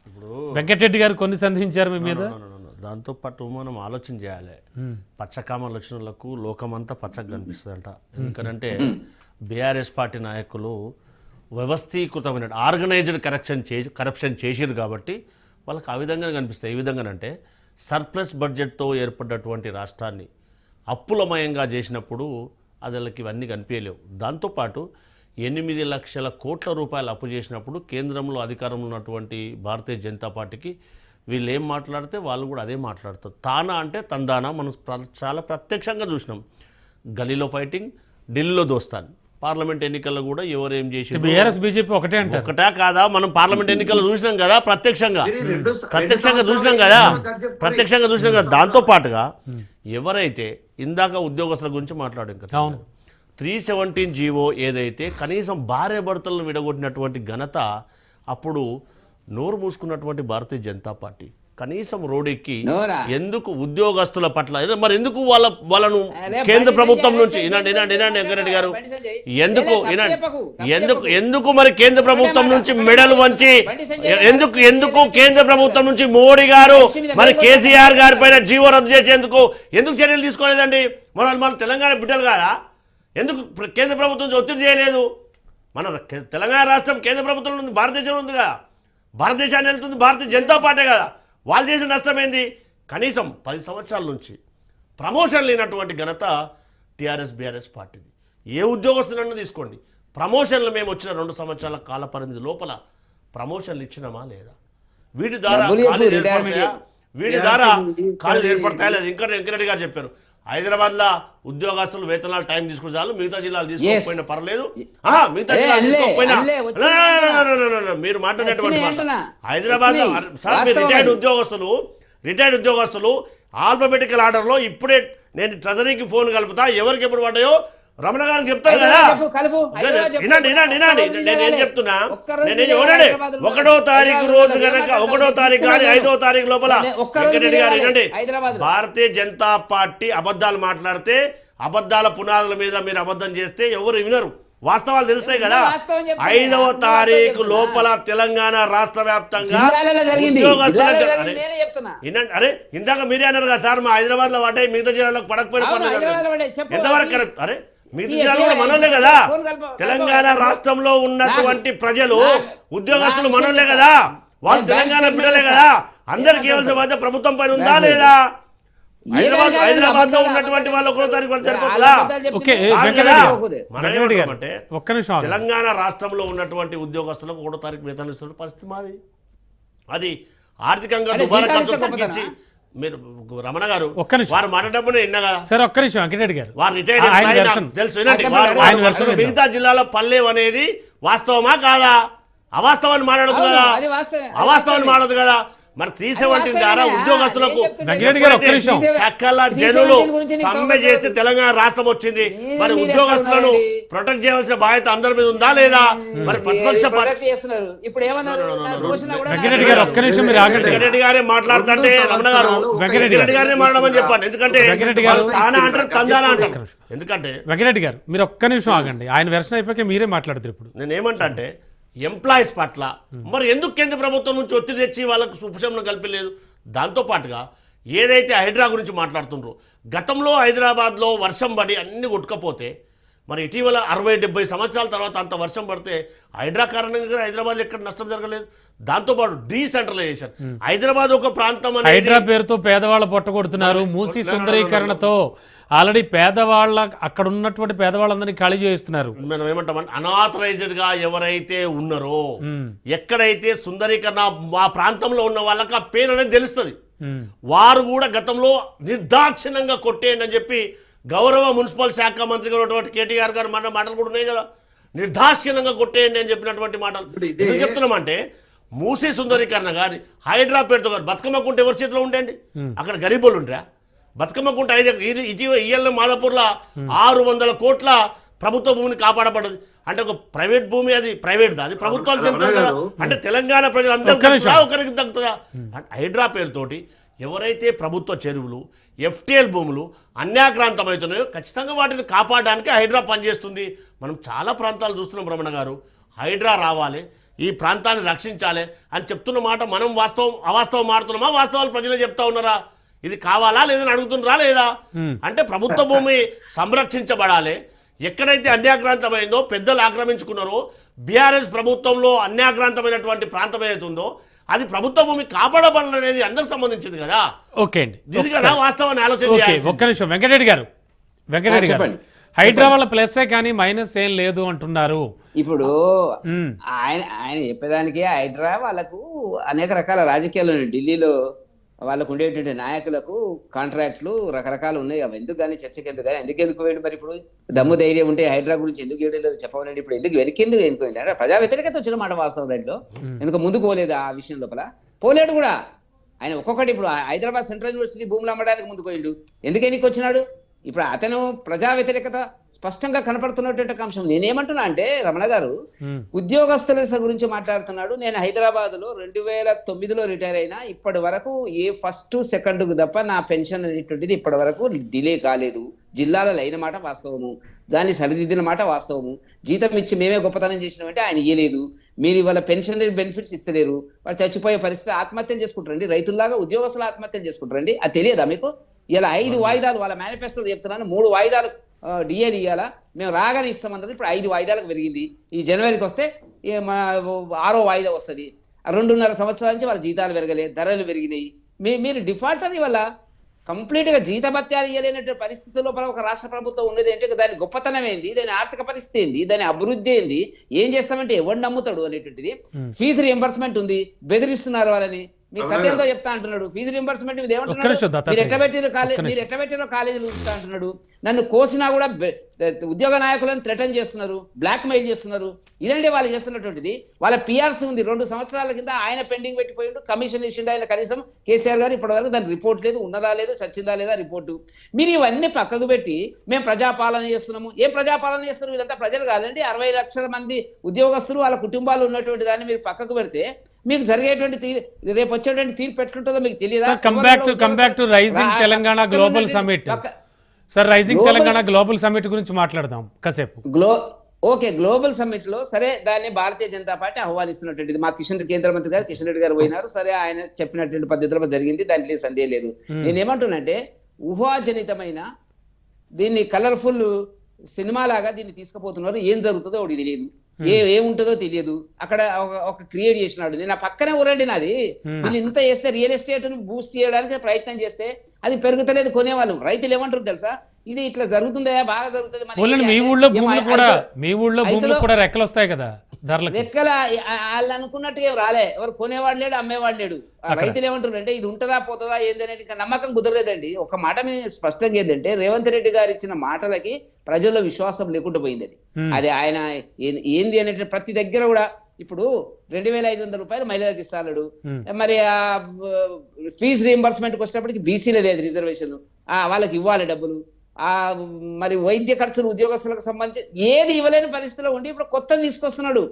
ఇప్పుడు వెంకటరెడ్డి గారు కొన్ని సంధించారు మీ మీద. దాంతోపాటు మనం ఆలోచన చేయాలి. పచ్చకామలు వచ్చిన వాళ్ళకు లోకమంతా పచ్చగా కనిపిస్తుందంట. ఎందుకంటే బీఆర్ఎస్ పార్టీ నాయకులు వ్యవస్థీకృతమైన ఆర్గనైజ్డ్ కరప్షన్ చేసిరు కాబట్టి వాళ్ళకి ఆ విధంగా కనిపిస్తాయి. ఏ విధంగానంటే సర్ప్లస్ బడ్జెట్తో ఏర్పడ్డటువంటి రాష్ట్రాన్ని అప్పులమయంగా చేసినప్పుడు అది వాళ్ళకి ఇవన్నీ కనిపించలేవు. దాంతోపాటు 8 లక్షల కోట్ల రూపాయలు అప్పు చేసినప్పుడు కేంద్రంలో అధికారంలో ఉన్నటువంటి భారతీయ జనతా పార్టీకి వీళ్ళు ఏం మాట్లాడితే వాళ్ళు కూడా అదే మాట్లాడతారు. తానా అంటే తందానా మనం చాలా ప్రత్యక్షంగా చూసినాం. గలీలో ఫైటింగ్, ఢిల్లీలో దోస్తాను. పార్లమెంట్ ఎన్నికల్లో కూడా ఎవరు ఏం చేసి బీఆర్ఎస్ బీజేపీ ఒకటే కాదా? మనం పార్లమెంట్ ఎన్నికల్లో చూసినాం కదా, ప్రత్యక్షంగా చూసినాం కదా. దాంతో పాటుగా ఎవరైతే ఇందాక ఉద్యోగస్తుల గురించి మాట్లాడాం కదా, 317 జీవో ఏదైతే కనీసం భార్య భర్తలను విడగొట్టినటువంటి ఘనత అప్పుడు నోరు మూసుకున్నటువంటి భారతీయ జనతా పార్టీ కనీసం రోడ్డెక్కి ఎందుకు ఉద్యోగస్తుల పట్ల మరి ఎందుకు వాళ్ళను కేంద్ర ప్రభుత్వం నుంచి వెంకరెడ్డి గారు ఎందుకు మరి కేంద్ర ప్రభుత్వం నుంచి మెడలు వంచి ఎందుకు కేంద్ర ప్రభుత్వం నుంచి మోడీ గారు మరి కేసీఆర్ గారి పైన జీవో రద్దు చేసేందుకు ఎందుకు చర్యలు తీసుకోలేదండి? మన తెలంగాణ బిడ్డలు కాదా? ఎందుకు కేంద్ర ప్రభుత్వం నుంచి ఒత్తిడి చేయలేదు? మన తెలంగాణ రాష్ట్రం కేంద్ర ప్రభుత్వం ఉంది, భారతదేశంలో ఉందిగా. భారతదేశాన్ని వెళ్తుంది భారతీయ జనతా పార్టీ కదా. వాళ్ళు చేసిన నష్టం ఏంది? కనీసం 10 సంవత్సరాల నుంచి ప్రమోషన్ లేనటువంటి ఘనత టీఆర్ఎస్ బీఆర్ఎస్ పార్టీది. ఏ ఉద్యోగస్తులన్నా తీసుకోండి, ప్రమోషన్లు మేము వచ్చిన 2 సంవత్సరాల కాల పరిమితి లోపల ప్రమోషన్లు ఇచ్చినామా లేదా? వీటి ద్వారా ఖాళీలు ఏర్పడతాయా లేదా? ఇంకా వెంకరెడ్డి గారు చెప్పారు, హైదరాబాద్లో ఉద్యోగస్తులు వేతనాలు టైం తీసుకుని చాలు, మిగతా జిల్లాలు తీసుకోకపోయినా పర్లేదు. మిగతా జిల్లాలు తీసుకోకపోయినా మీరు మాట్లాడేటువంటి హైదరాబాద్ రిటైర్డ్ ఉద్యోగస్తులు ఆల్ఫాబెటికల్ ఆర్డర్లో ఇప్పుడే నేను ట్రెజరీకి ఫోన్ కలుపుతా, ఎవరికి ఎప్పుడు పడ్డాయో రమణ గారికి చెప్తాను కదా. నేనేం చెప్తున్నా, ఒకటో తారీఖు రోజు కనుక 1వ తారీఖు కానీ 5వ తారీఖు లోపల వెంకటరెడ్డి గారు వినండి, భారతీయ జనతా పార్టీ అబద్ధాలు మాట్లాడితే అబద్ధాల పునాదుల మీద మీరు అబద్ధం చేస్తే ఎవరు వినరు, వాస్తవాలు తెలుస్తాయి కదా. 5వ తారీఖు లోపల తెలంగాణ రాష్ట్ర వ్యాప్తంగా అరే ఇందాక మీరే అన్నారు కదా సార్, మా హైదరాబాద్ లో పడ్డాయి, మిగతా జిల్లాలకు పడకపోయినా ఎంతవరకు కరెక్ట్? అరే మిగతా జిల్లాలు కూడా మనోళ్ళే కదా. తెలంగాణ రాష్ట్రంలో ఉన్నటువంటి ప్రజలు ఉద్యోగస్తులు మనోళ్ళే కదా, వాళ్ళు తెలంగాణ బిడ్డలే కదా. అందరికి ఇవ్వాల్సిన బాధ్యత ప్రభుత్వం పైన ఉందా లేదా? హైదరాబాద్ లో ఉన్నటువంటి వాళ్ళు 1వ తారీఖు వాళ్ళు సరిపోతుందా? తెలంగాణ రాష్ట్రంలో ఉన్నటువంటి ఉద్యోగస్తులకు 1వ తారీఖు వేతనం ఇస్తున్న పరిస్థితి మాది. అది ఆర్థికంగా దుబారా ఖర్చు తగ్గించి మీరు రమణ గారు ఒక్క నిమిషం. వారు మాట్లాడేటప్పుడు విన్నా కదా, సరే ఒక్క నిమిషం వెంకటరెడ్డి గారు వారు రిటైర్డ్ ఆయన ఎంప్లాయీ, version. నాకు తెలుసు. వినండి, ఆయన వారు- version వారు విందాం. మిగతా జిల్లాలో పల్లెం అనేది వాస్తవమా కాదా? అవాస్తవాన్ని మాట్లాడదు అవును, కదా, అది వాస్తవమే. అది అవాస్తవాన్ని వాస్తవమే. మాట్లాడదు కదా. మరి 317 ద్వారా వాస్తవమే. ఉద్యోగస్తులకు నేను చెప్తున్నా. వెంకటరెడ్డి గారు ఒక్క నిమిషం. సకల 317 జనులు గురించి నీకు సమ్మె అవగాహన చేస్తే లేదు. తెలంగాణ రాష్ట్రం వచ్చింది. మరి మీరు ఉద్యోగస్తులను ఎక్కడ ఉన్నారండి? ప్రొటెక్ట్ చేయవలసిన బాధ్యత అందరి మీద ఉందా లేదా? మరి ప్రతిపక్ష ప్రొటెక్ట్ చేస్తున్నారు. ఇప్పుడు ఏమన్నారు? నాకు ఘోషణ కూడా వెంకటరెడ్డి గారు ఒక్క నిమిషం మీరు ఆగండి. వెంకటరెడ్డి గారే మాట్లాడుతుంటే రెండు రమణ గారు సంవత్సరాలు వెంకటరెడ్డి గారినే మాట్లాడమని చెప్పండి. ఎందుకంటే వెంకటరెడ్డి గారు వాళ్ళు తానా అంటారు, తందానా అంటారు. ఎందుకంటే వెంకటరెడ్డి గారు మీరు ఒక్క నిమిషం ఆగండి. ఆయన వెర్షన్ అయిపోయాక మీరే మాట్లాడతారు ఇప్పుడు. నేను ఏమంటా అంటే ఎంప్లాయీస్ పట్ల మరి ఎందుకు కేంద్ర ప్రభుత్వం నుంచి ఒత్తిడి తెచ్చి వాళ్ళకు ఉపశమనం కల్పలేదు? దాంతోపాటుగా ఏదైతే హైడ్రా గురించి మాట్లాడుతుండ్రో, గతంలో హైదరాబాద్లో వర్షం పడి అన్ని కొట్టుకపోతే మరి ఇటీవల 60-70 సంవత్సరాల తర్వాత అంత వర్షం పడితే హైడ్రా కారణంగా హైదరాబాద్లో ఎక్కడ నష్టం జరగలేదు. దాంతోపాటు డీసెంట్రలైజేషన్, హైదరాబాద్ ఒక ప్రాంతం అనేది హైడ్రా పేరుతో పేదవాళ్ళ పొట్టగొడుతున్నారు. మూసి సుందరీకరణతో ఆల్రెడీ పేదవాళ్ళ అక్కడ ఉన్నటువంటి పేదవాళ్ళందరినీ ఖాళీ చేయిస్తున్నారు. మనం ఏమంటామంటే అనాథరైజ్డ్గా ఎవరైతే ఉన్నారో, ఎక్కడైతే సుందరీకరణ మా ప్రాంతంలో ఉన్న వాళ్ళకి ఆ పెయిన్ అనేది తెలుస్తుంది. వారు కూడా గతంలో నిర్దాక్షిణ్యంగా కొట్టేయండి అని చెప్పి గౌరవ మున్సిపల్ శాఖ మంత్రిగా ఉన్నటువంటి కేటీఆర్ గారు మాటలు కూడా ఉన్నాయి కదా, నిర్దాక్షిణ్యంగా కొట్టేయండి అని చెప్పినటువంటి మాటలు. ఎందుకు చెప్తున్నామంటే మూసీ సుందరీకరణ గారి హైడ్రా పేరుతో గారు బతుకమ్మకుంటే ఎవరి చేతిలో ఉండేయండి? అక్కడ గరీబోళ్ళు ఉంటారా? బతుకమ్మకుంటే ఇటీవల ఇయ్యల మాదాపూర్లో 600 కోట్ల ప్రభుత్వ భూమిని కాపాడబడ్డది. అంటే ఒక ప్రైవేట్ భూమి, అది ప్రైవేట్దా, అది ప్రభుత్వానికి చెందుతుంది కదా. అంటే తెలంగాణ ప్రజలందరూ ఒకరికి తగ్గుతుందా? హైడ్రా పేరుతోటి ఎవరైతే ప్రభుత్వ చెరువులు, ఎఫ్టీఎల్ భూములు అన్యాక్రాంతమవుతున్నాయో ఖచ్చితంగా వాటిని కాపాడడానికి హైడ్రా పనిచేస్తుంది. మనం చాలా ప్రాంతాలు చూస్తున్నాం రమణ గారు. హైడ్రా రావాలి, ఈ ప్రాంతాన్ని రక్షించాలి అని చెప్తున్న మాట మనం అవాస్తవం మారుతున్నామా? వాస్తవాలు ప్రజలే చెప్తా ఉన్నారా? ఇది కావాలా లేదని అడుగుతున్నారా లేదా? అంటే ప్రభుత్వ భూమి సంరక్షించబడాలి. ఎక్కడైతే అన్యాక్రాంతమైందో, పెద్దలు ఆక్రమించుకున్నారో, బీఆర్ఎస్ ప్రభుత్వంలో అన్యాక్రాంతమైనటువంటి ప్రాంతం ఏదైతుందో అది ప్రభుత్వ భూమి కాపాడబడాలనేది అందరికి సంబంధించింది కదా. ఓకే అండి, ఇది కదా వాస్తవాన్ని ఆలోచన ఓకే చేయాల్సింది. ఒక్క నిమిషం. వెంకటరెడ్డి గారు చెప్పండి. హైడ్రా వల్ల ప్లస్సే కానీ మైనస్ ఏం లేదు అంటున్నారు. ఇప్పుడు ఆయన చెప్పేదానికి హైడ్రా వాళ్ళకు అనేక రకాల రాజకీయాలు ఉన్నాయి. ఢిల్లీలో వాళ్ళకు ఉండేటువంటి నాయకులకు కాంట్రాక్ట్లు రకరకాలు ఉన్నాయి. అవి ఎందుకు కానీ చర్చకి ఎందుకు కానీ ఎందుకు పోయింది? మరి ఇప్పుడు దమ్ము ధైర్యం ఉంటే హైడ్రా గురించి ఎందుకు చేయలేదు చెప్పవాలండి. ఇప్పుడు ఎందుకు ఎందుకు పోయింది అంటే ప్రజా వ్యతిరేకత వచ్చిన మాట వాస్తవం. దాంట్లో ఎందుకు ముందుకు పోలేదు ఆ విషయం లోపల? పోలేడు కూడా ఆయన. ఒక్కొక్కటి ఇప్పుడు హైదరాబాద్ సెంట్రల్ యూనివర్సిటీ భూములు అమ్మడానికి ముందుకు పోయిండు. ఎందుకు ఎన్నిక వచ్చినాడు? ఇప్పుడు అతను ప్రజా వ్యతిరేకత స్పష్టంగా కనపడుతున్నటువంటి అంశం. నేనేమంటున్నా అంటే రమణ గారు ఉద్యోగస్తుల గురించి మాట్లాడుతున్నాడు. నేను హైదరాబాద్లో 2009లో రిటైర్ అయినా ఇప్పటి వరకు ఏ ఫస్ట్ సెకండ్కు తప్ప నా పెన్షన్ అనేటువంటిది ఇప్పటి వరకు డిలే కాలేదు. జిల్లాలలో అయిన మాట వాస్తవము, దాన్ని సరిదిద్దిన మాట వాస్తవము. జీతం ఇచ్చి మేమే గొప్పతనం చేసినామంటే ఆయన ఇయ్యలేదు. మీరు ఇవాళ పెన్షన్ బెనిఫిట్స్ ఇస్తలేరు. వాళ్ళు చచ్చిపోయే పరిస్థితి, ఆత్మహత్యలు చేసుకుంటారండి. రైతుల్లాగా ఉద్యోగస్తులు ఆత్మహత్యలు చేసుకుంటారండి. అది తెలియదా మీకు? ఇలా 5 వాయిదాలు వాళ్ళ మేనిఫెస్టోలో చెప్తున్నాను. 3 వాయిదాలు డిఏలు ఇవ్వాలా, మేము రాగానే ఇస్తామన్నారు. ఇప్పుడు 5 వాయిదాలకు పెరిగింది. ఈ జనవరికి వస్తే 6వ వాయిదా వస్తుంది. 2.5 సంవత్సరాల నుంచి వాళ్ళ జీతాలు పెరగలేదు, ధరలు పెరిగినాయి. మీరు డిఫాల్టర్ వల్ల కంప్లీట్గా జీతభత్యాలు ఇవ్వలేనటువంటి పరిస్థితుల్లో ఒక రాష్ట్ర ప్రభుత్వం ఉన్నది అంటే దాని గొప్పతనం ఏంది, దాని ఆర్థిక పరిస్థితి ఏంది, దాని అభివృద్ధి ఏంది, ఏం చేస్తామంటే ఎవరు నమ్ముతాడు అనేటువంటిది. ఫీజు రియంబర్స్మెంట్ ఉంది, బెదిరిస్తున్నారు వాళ్ళని. మీ కథ ఏందో చెప్తా అంటున్నాడు. ఫీజు రింబర్స్మెంట్ మీద ఏమంటున్నాడు? మీరు ఎట్లా పెట్టిన కాలేజీలు చూస్తా అంటున్నాడు. నన్ను కోసినా కూడా ఉద్యోగ నాయకులను థ్రెటన్ చేస్తున్నారు, బ్లాక్ మెయిల్ చేస్తున్నారు. ఇదండి వాళ్ళు చేస్తున్నటువంటిది. వాళ్ళ పిఆర్సీ ఉంది. 2 సంవత్సరాల కింద ఆయన పెండింగ్ పెట్టిపోయిండు. కమిషన్ ఇచ్చిండు ఆయన. కనీసం కేసీఆర్ గారు ఇప్పటి వరకు దాని రిపోర్ట్ లేదు, ఉన్నదా లేదు, చచ్చిందా లేదా రిపోర్టు. మీరు ఇవన్నీ పక్కకు పెట్టి మేము ప్రజాపాలన చేస్తున్నాము. ఏం ప్రజాపాలన చేస్తున్నారు? వీళ్ళంతా ప్రజలు కాదండి. 60 లక్షల మంది ఉద్యోగస్తులు, వాళ్ళ కుటుంబాలు ఉన్నటువంటి దాన్ని మీరు పక్కకు పెడితే మీకు జరిగేటువంటి రేపు వచ్చేటువంటి తీర్పు ఎట్లుంటుందో మీకు తెలియదా? Come back to rising Telangana global summit. Sir, rising Telangana global summit గురించి మాట్లాడదాం కాసేపు. ఓకే, గ్లోబల్ సమ్మిట్ లో సరే దాన్ని భారతీయ జనతా పార్టీ ఆహ్వానిస్తున్నటువంటిది. మా కేంద్ర మంత్రి గారు కిషన్ రెడ్డి గారు పోయినారు. సరే, ఆయన చెప్పినటువంటి పద్ధతిలో జరిగింది, దాంట్లో సందేహం లేదు. నేనేమంటున్నానంటే ఊహాజనితమైన దీన్ని కలర్ఫుల్ సినిమా లాగా దీన్ని తీసుకుపోతున్నారు. ఏం జరుగుతుందో ఒకటి తెలియదు, ఏముంటుందో తెలియదు. అక్కడ ఒక క్రియేట్ చేసినాడు. నేను ఆ పక్కనే ఊరండి నాది. వీళ్ళు ఇంత చేస్తే రియల్ ఎస్టేట్ ను బూస్ట్ చేయడానికి ప్రయత్నం చేస్తే అది పెరుగుతలేదు. కొనేవాళ్ళు రైతులు ఏమంటారు తెలుసా? ఇది ఇట్లా జరుగుతుందా, బాగా జరుగుతుంది. మీ ఊళ్ళో భూములు కూడా రెక్కలు వస్తాయి కదా, ధరలకి లెక్కల వాళ్ళు అనుకున్నట్టుగా ఏం రాలే. ఎవరు కొనేవాడు లేడు, అమ్మేవాడు లేడు. రైతులు ఏమంటారు అంటే ఇది ఉంటుందా పోతుందా ఏందనేది ఇంకా నమ్మకం కుదరలేదండి. ఒక మాట మీద స్పష్టంగా ఏంటంటే రేవంత్ రెడ్డి గారు ఇచ్చిన మాటలకి ప్రజల్లో విశ్వాసం లేకుండా పోయింది. అది ఆయన ఏంది అనేటువంటి ప్రతి దగ్గర కూడా ఇప్పుడు 2,500 రూపాయలు మహిళలకు ఇస్తాడు. మరి ఆ ఫీజు రీఎంబర్స్మెంట్కి వచ్చేటప్పటికి బీసీలో లేదు రిజర్వేషన్, వాళ్ళకి ఇవ్వాలి డబ్బులు. మరి వైద్య ఖర్చులు ఉద్యోగస్తులకు సంబంధించి ఏది ఇవ్వలేని పరిస్థితిలో ఉండి ఇప్పుడు కొత్తది తీసుకొస్తున్నాడు.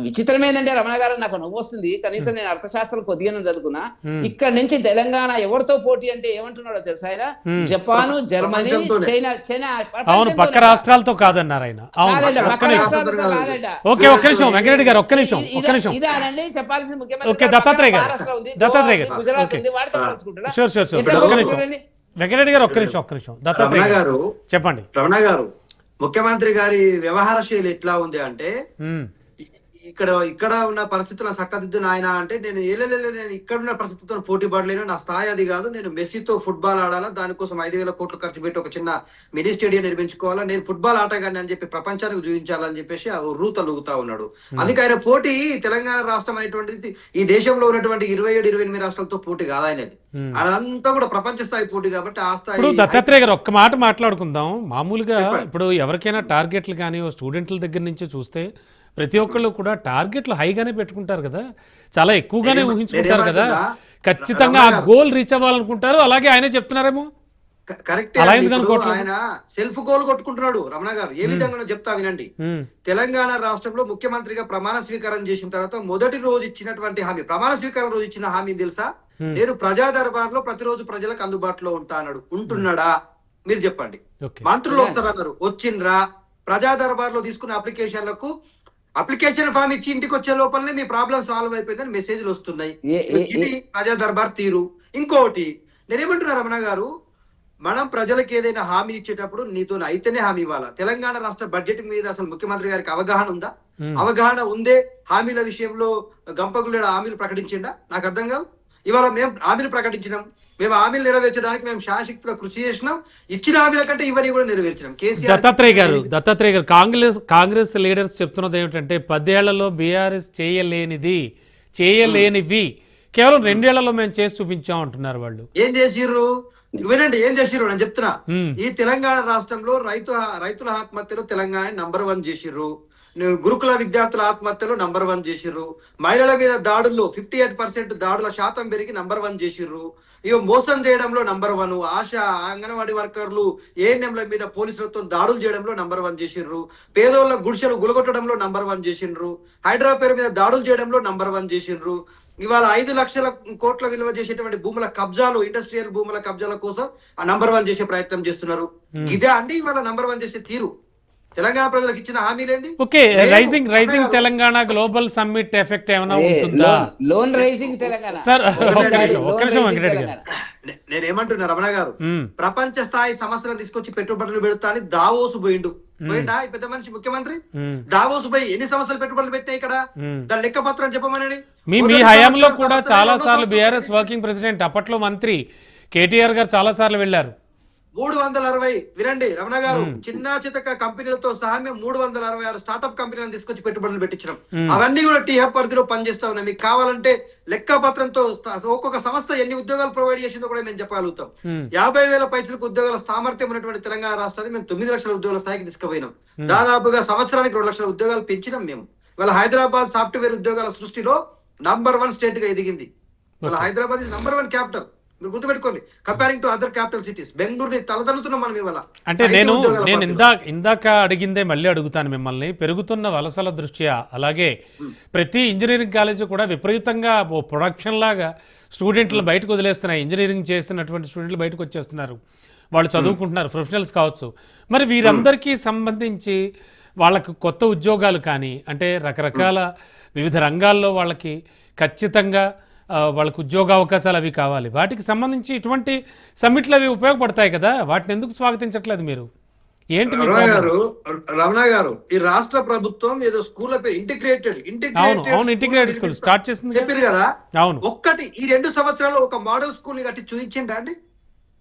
విచిత్రం ఏంటంటే రమణ గారు నాకు నవ్వు వస్తుంది. కనీసం నేను అర్థశాస్త్రం కొద్దిగా చదువుకున్నా. ఇక్కడ నుంచి తెలంగాణ ఎవరితో పోటీ అంటే ఏమంటున్నాడో తెలుసా ఆయన? జపాను, జర్మనీ, చైనా అవును, పక్క రాష్ట్రాలతో కాదన్నారు ఆయన. ఓకే, ఒక్క నిమిషం వెంకటరెడ్డి గారు, ఒక్క నిమిషం. ఇదానండి చెప్పాల్సింది. ఓకే, దత్తాత్రేయ గారు, దత్తాత్రేయ గారు, గుజరాత్ ఉంది, వాటితో పంచుకుంటారా? షూర్ షూర్ షూర్, ఒక్క నిమిషం వెంకటరెడ్డి గారు, ఒక్క నిమిషం. దత్తాత్రేయ గారు చెప్పండి. రమణ గారు, ముఖ్యమంత్రి గారి వ్యవహార శైలి ఎట్లా ఉంది అంటే ఇక్కడ ఉన్న పరిస్థితులను చక్కదిద్దున ఆయన అంటే నేను నేను ఇక్కడ ఉన్న పరిస్థితులతో పోటీ పడలేను, నా స్థాయి అది కాదు, నేను మెస్సీతో ఫుట్బాల్ ఆడాలా, దానికోసం 5,000 కోట్లు ఖర్చు పెట్టి ఒక చిన్న మినీ స్టేడియం నిర్మించుకోవాలా, నేను ఫుట్బాల్ ఆటగాన్ని అని చెప్పి ప్రపంచానికి చూపించాలని చెప్పేసి రూతలుగుతా ఉన్నాడు. అందుకే ఆయన పోటీ తెలంగాణ రాష్ట్రం అనేటువంటిది ఈ దేశంలో ఉన్నటువంటి 27-28 రాష్ట్రాలతో పోటీ కాదు ఆయనది. అదంతా కూడా ప్రపంచ స్థాయి పోటీ కాబట్టి ఆ స్థాయి. ఇప్పుడు దత్తాత్రేయ గారు ఒక్క మాట మాట్లాడుకుందాం. మామూలుగా ఇప్పుడు ఎవరికైనా టార్గెట్లు కానీ స్టూడెంట్ల దగ్గర నుంచి చూస్తే ప్రతి ఒక్కళ్ళు కూడా టార్గెట్లు హైగానే పెట్టుకుంటారు కదా, చాలా ఎక్కువగానే ఊహించుకుంటారు కదా, ఖచ్చితంగా ఆ గోల్ రీచ్ అవ్వాలనుకుంటారు. అలాగే ఆయనే చెప్తున్నారేమో. కరెక్ట్. ఆయన సెల్ఫ్ గోల్ కొట్టుకుంటున్నాడు రమణ గారు. ఏ విధంగా చెప్తా వినండి. తెలంగాణ రాష్ట్రంలో ముఖ్యమంత్రిగా ప్రమాణ స్వీకారం చేసిన తర్వాత మొదటి రోజు ఇచ్చినటువంటి హామీ, ప్రమాణ స్వీకారం రోజు ఇచ్చిన హామీ తెలుసా? నేను ప్రజా దర్బార్లో ప్రతిరోజు ప్రజలకు అందుబాటులో ఉంటాడు. ఉంటున్నాడా? మీరు చెప్పండి. మంత్రులు వస్తారన్నారు, వచ్చిండ్రా? ప్రజా దర్బార్లో తీసుకున్న అప్లికేషన్ ఫామ్ ఇచ్చి ఇంటికి వచ్చే లోపలనే మీ ప్రాబ్లం సాల్వ్ అయిపోయిందని మెసేజ్లు వస్తున్నాయి. ఇది ప్రజా దర్బార్ తీరు. ఇంకోటి నేనేమంటున్నా రమణ గారు, మనం ప్రజలకు ఏదైనా హామీ ఇచ్చేటప్పుడు నీతో అయితేనే హామీ ఇవ్వాలా. తెలంగాణ రాష్ట్ర బడ్జెట్ మీద అసలు ముఖ్యమంత్రి గారికి అవగాహన ఉందా? అవగాహన ఉందే హామీల విషయంలో గంపగులేడ హామీలు ప్రకటించిండా? నాకు అర్థం కాదు. ఇవాళ మేము హామీలు ప్రకటించినాం, మేము హామీలు నెరవేర్చడానికి మేము శాశక్తిలో కృషి చేసినాం, ఇచ్చిన హామీల కంటే ఇవన్నీ కూడా నెరవేర్చినాం. దత్తాత్రేయ గారు, కాంగ్రెస్ లీడర్స్ చెప్తున్నది ఏమిటంటే 10 ఏళ్లలో బీఆర్ఎస్ చేయలేనివి కేవలం 2 ఏళ్లలో మేము చేసి చూపించాం అంటున్నారు. వాళ్ళు ఏం చేసిర్రు వినండి, ఏం చేసిర్రు నేను చెప్తున్నా. ఈ తెలంగాణ రాష్ట్రంలో రైతుల ఆత్మహత్యలో తెలంగాణ నంబర్ 1 చేసిర్రు. గురుకుల విద్యార్థుల ఆత్మహత్యలో నంబర్ 1 చేసిర్రు. మహిళల మీద దాడుల్లో 58% దాడుల శాతం పెరిగి నంబర్ 1 చేసిర్రు. ఇక మోసం చేయడంలో నంబర్ 1. ఆశా అంగన్వాడీ వర్కర్లు ఏఎన్ఎంల మీద పోలీసులతో దాడులు చేయడంలో నంబర్ 1 చేసిర్రు. పేదోళ్ల గుడిసెలు గులగొట్టడంలో నంబర్ 1 చేసిండ్రు. హైదరాబాద్ పేరు మీద దాడులు చేయడంలో నంబర్ 1 చేసిండ్రు. ఇవాళ 5 లక్షల కోట్ల విలువ చేసేటువంటి భూముల కబ్జాలు, ఇండస్ట్రియల్ భూముల కబ్జాల కోసం ఆ నంబర్ 1 చేసే ప్రయత్నం చేస్తున్నారు. ఇదే అండి ఇవాళ నంబర్ 1 చేసే తీరు. తెలంగాణ ప్రజలకు ఇచ్చిన హామీలేంది? Okay, rising Telangana global summit effect ఏమైనా ఉంటుందా? లోన్ రైజింగ్ తెలంగాణ సార్, నేనేమంటున్నా రమణ గారు, ప్రపంచ స్థాయి సమస్యలను తీసుకొచ్చి పెట్టుబడులు పెడతా అని దావోసు పోయిండా ఈ పెద్ద మనిషి ముఖ్యమంత్రి? దావోసు పోయి ఎన్ని సంవత్సరాలు పెట్టుబడులు పెట్టాయి ఇక్కడ? దాని లెక్క పత్రం చెప్పమనండి. మీ హయాంలో కూడా చాలా సార్లు బీఆర్ఎస్ వర్కింగ్ ప్రెసిడెంట్, అప్పట్లో మంత్రి కేటీఆర్ గారు చాలా సార్లు వెళ్లారు. 360 వినండి రమణ గారు, చిన్న చితక కంపెనీలతో సహా మేము 366 స్టార్ట్అప్ కంపెనీలను తీసుకొచ్చి పెట్టుబడులు పెట్టించినాం. అవన్నీ కూడా టీహబ్ పరిధిలో పనిచేస్తా ఉన్నాయి. మీకు కావాలంటే లెక్క పత్రంతో ఒక్కొక్క సంస్థ ఎన్ని ఉద్యోగాలు ప్రొవైడ్ చేసిందో కూడా మేము చెప్పగలుగుతాం. 50,000 పైసలకు ఉద్యోగాల సామర్థ్యం ఉన్నటువంటి తెలంగాణ రాష్ట్రాన్ని మేము 9 లక్షల ఉద్యోగాల స్థాయికి తీసుకుపోయినాం. దాదాపుగా సంవత్సరానికి 2 లక్షల ఉద్యోగాలు పెంచినాం మేము. ఇవాళ హైదరాబాద్ సాఫ్ట్వేర్ ఉద్యోగాల సృష్టిలో నంబర్ 1 స్టేట్ గా ఎదిగింది. ఇవాళ హైదరాబాద్ ఇస్ నంబర్ 1 క్యాపిటల్. మీరు గుర్తుపెట్టుకోండి, comparing to other capital cities. బెంగళూరుని తలదలుతున్నాం మనం ఇవాళ. అంటే నేను ఇందాక అడిగిందే మళ్ళీ అడుగుతాను మిమ్మల్ని. పెరుగుతున్న వలసల దృష్ట్యా, అలాగే ప్రతి ఇంజనీరింగ్ కాలేజీ కూడా విపరీతంగా ఓ ప్రొడక్షన్ లాగా స్టూడెంట్లు బయటకు వదిలేస్తున్నాయి. ఇంజనీరింగ్ చేసినటువంటి స్టూడెంట్లు బయటకు వచ్చేస్తున్నారు, వాళ్ళు చదువుకుంటున్నారు, ప్రొఫెషనల్స్ కావచ్చు. మరి వీరందరికీ సంబంధించి వాళ్ళకు కొత్త ఉద్యోగాలు కానీ, అంటే రకరకాల వివిధ రంగాల్లో వాళ్ళకి ఖచ్చితంగా వాళ్ళకు ఉద్యోగ అవకాశాలు అవి కావాలి. వాటికి సంబంధించి ఇటువంటి సమ్మిట్లు అవి ఉపయోగపడతాయి కదా, వాటిని ఎందుకు స్వాగతించట్లేదు మీరు? ఏంటి రమణ గారు, ఈ రాష్ట్ర ప్రభుత్వం ఏదో స్కూల్ ఇంటిగ్రేటెడ్ స్కూల్ స్టార్ట్ చేసింది చెప్పారు కదా. అవును, ఒక్కటి ఈ 2 సంవత్సరాలు ఒక మోడల్ స్కూల్ ని కట్టి చూపించండి అండి.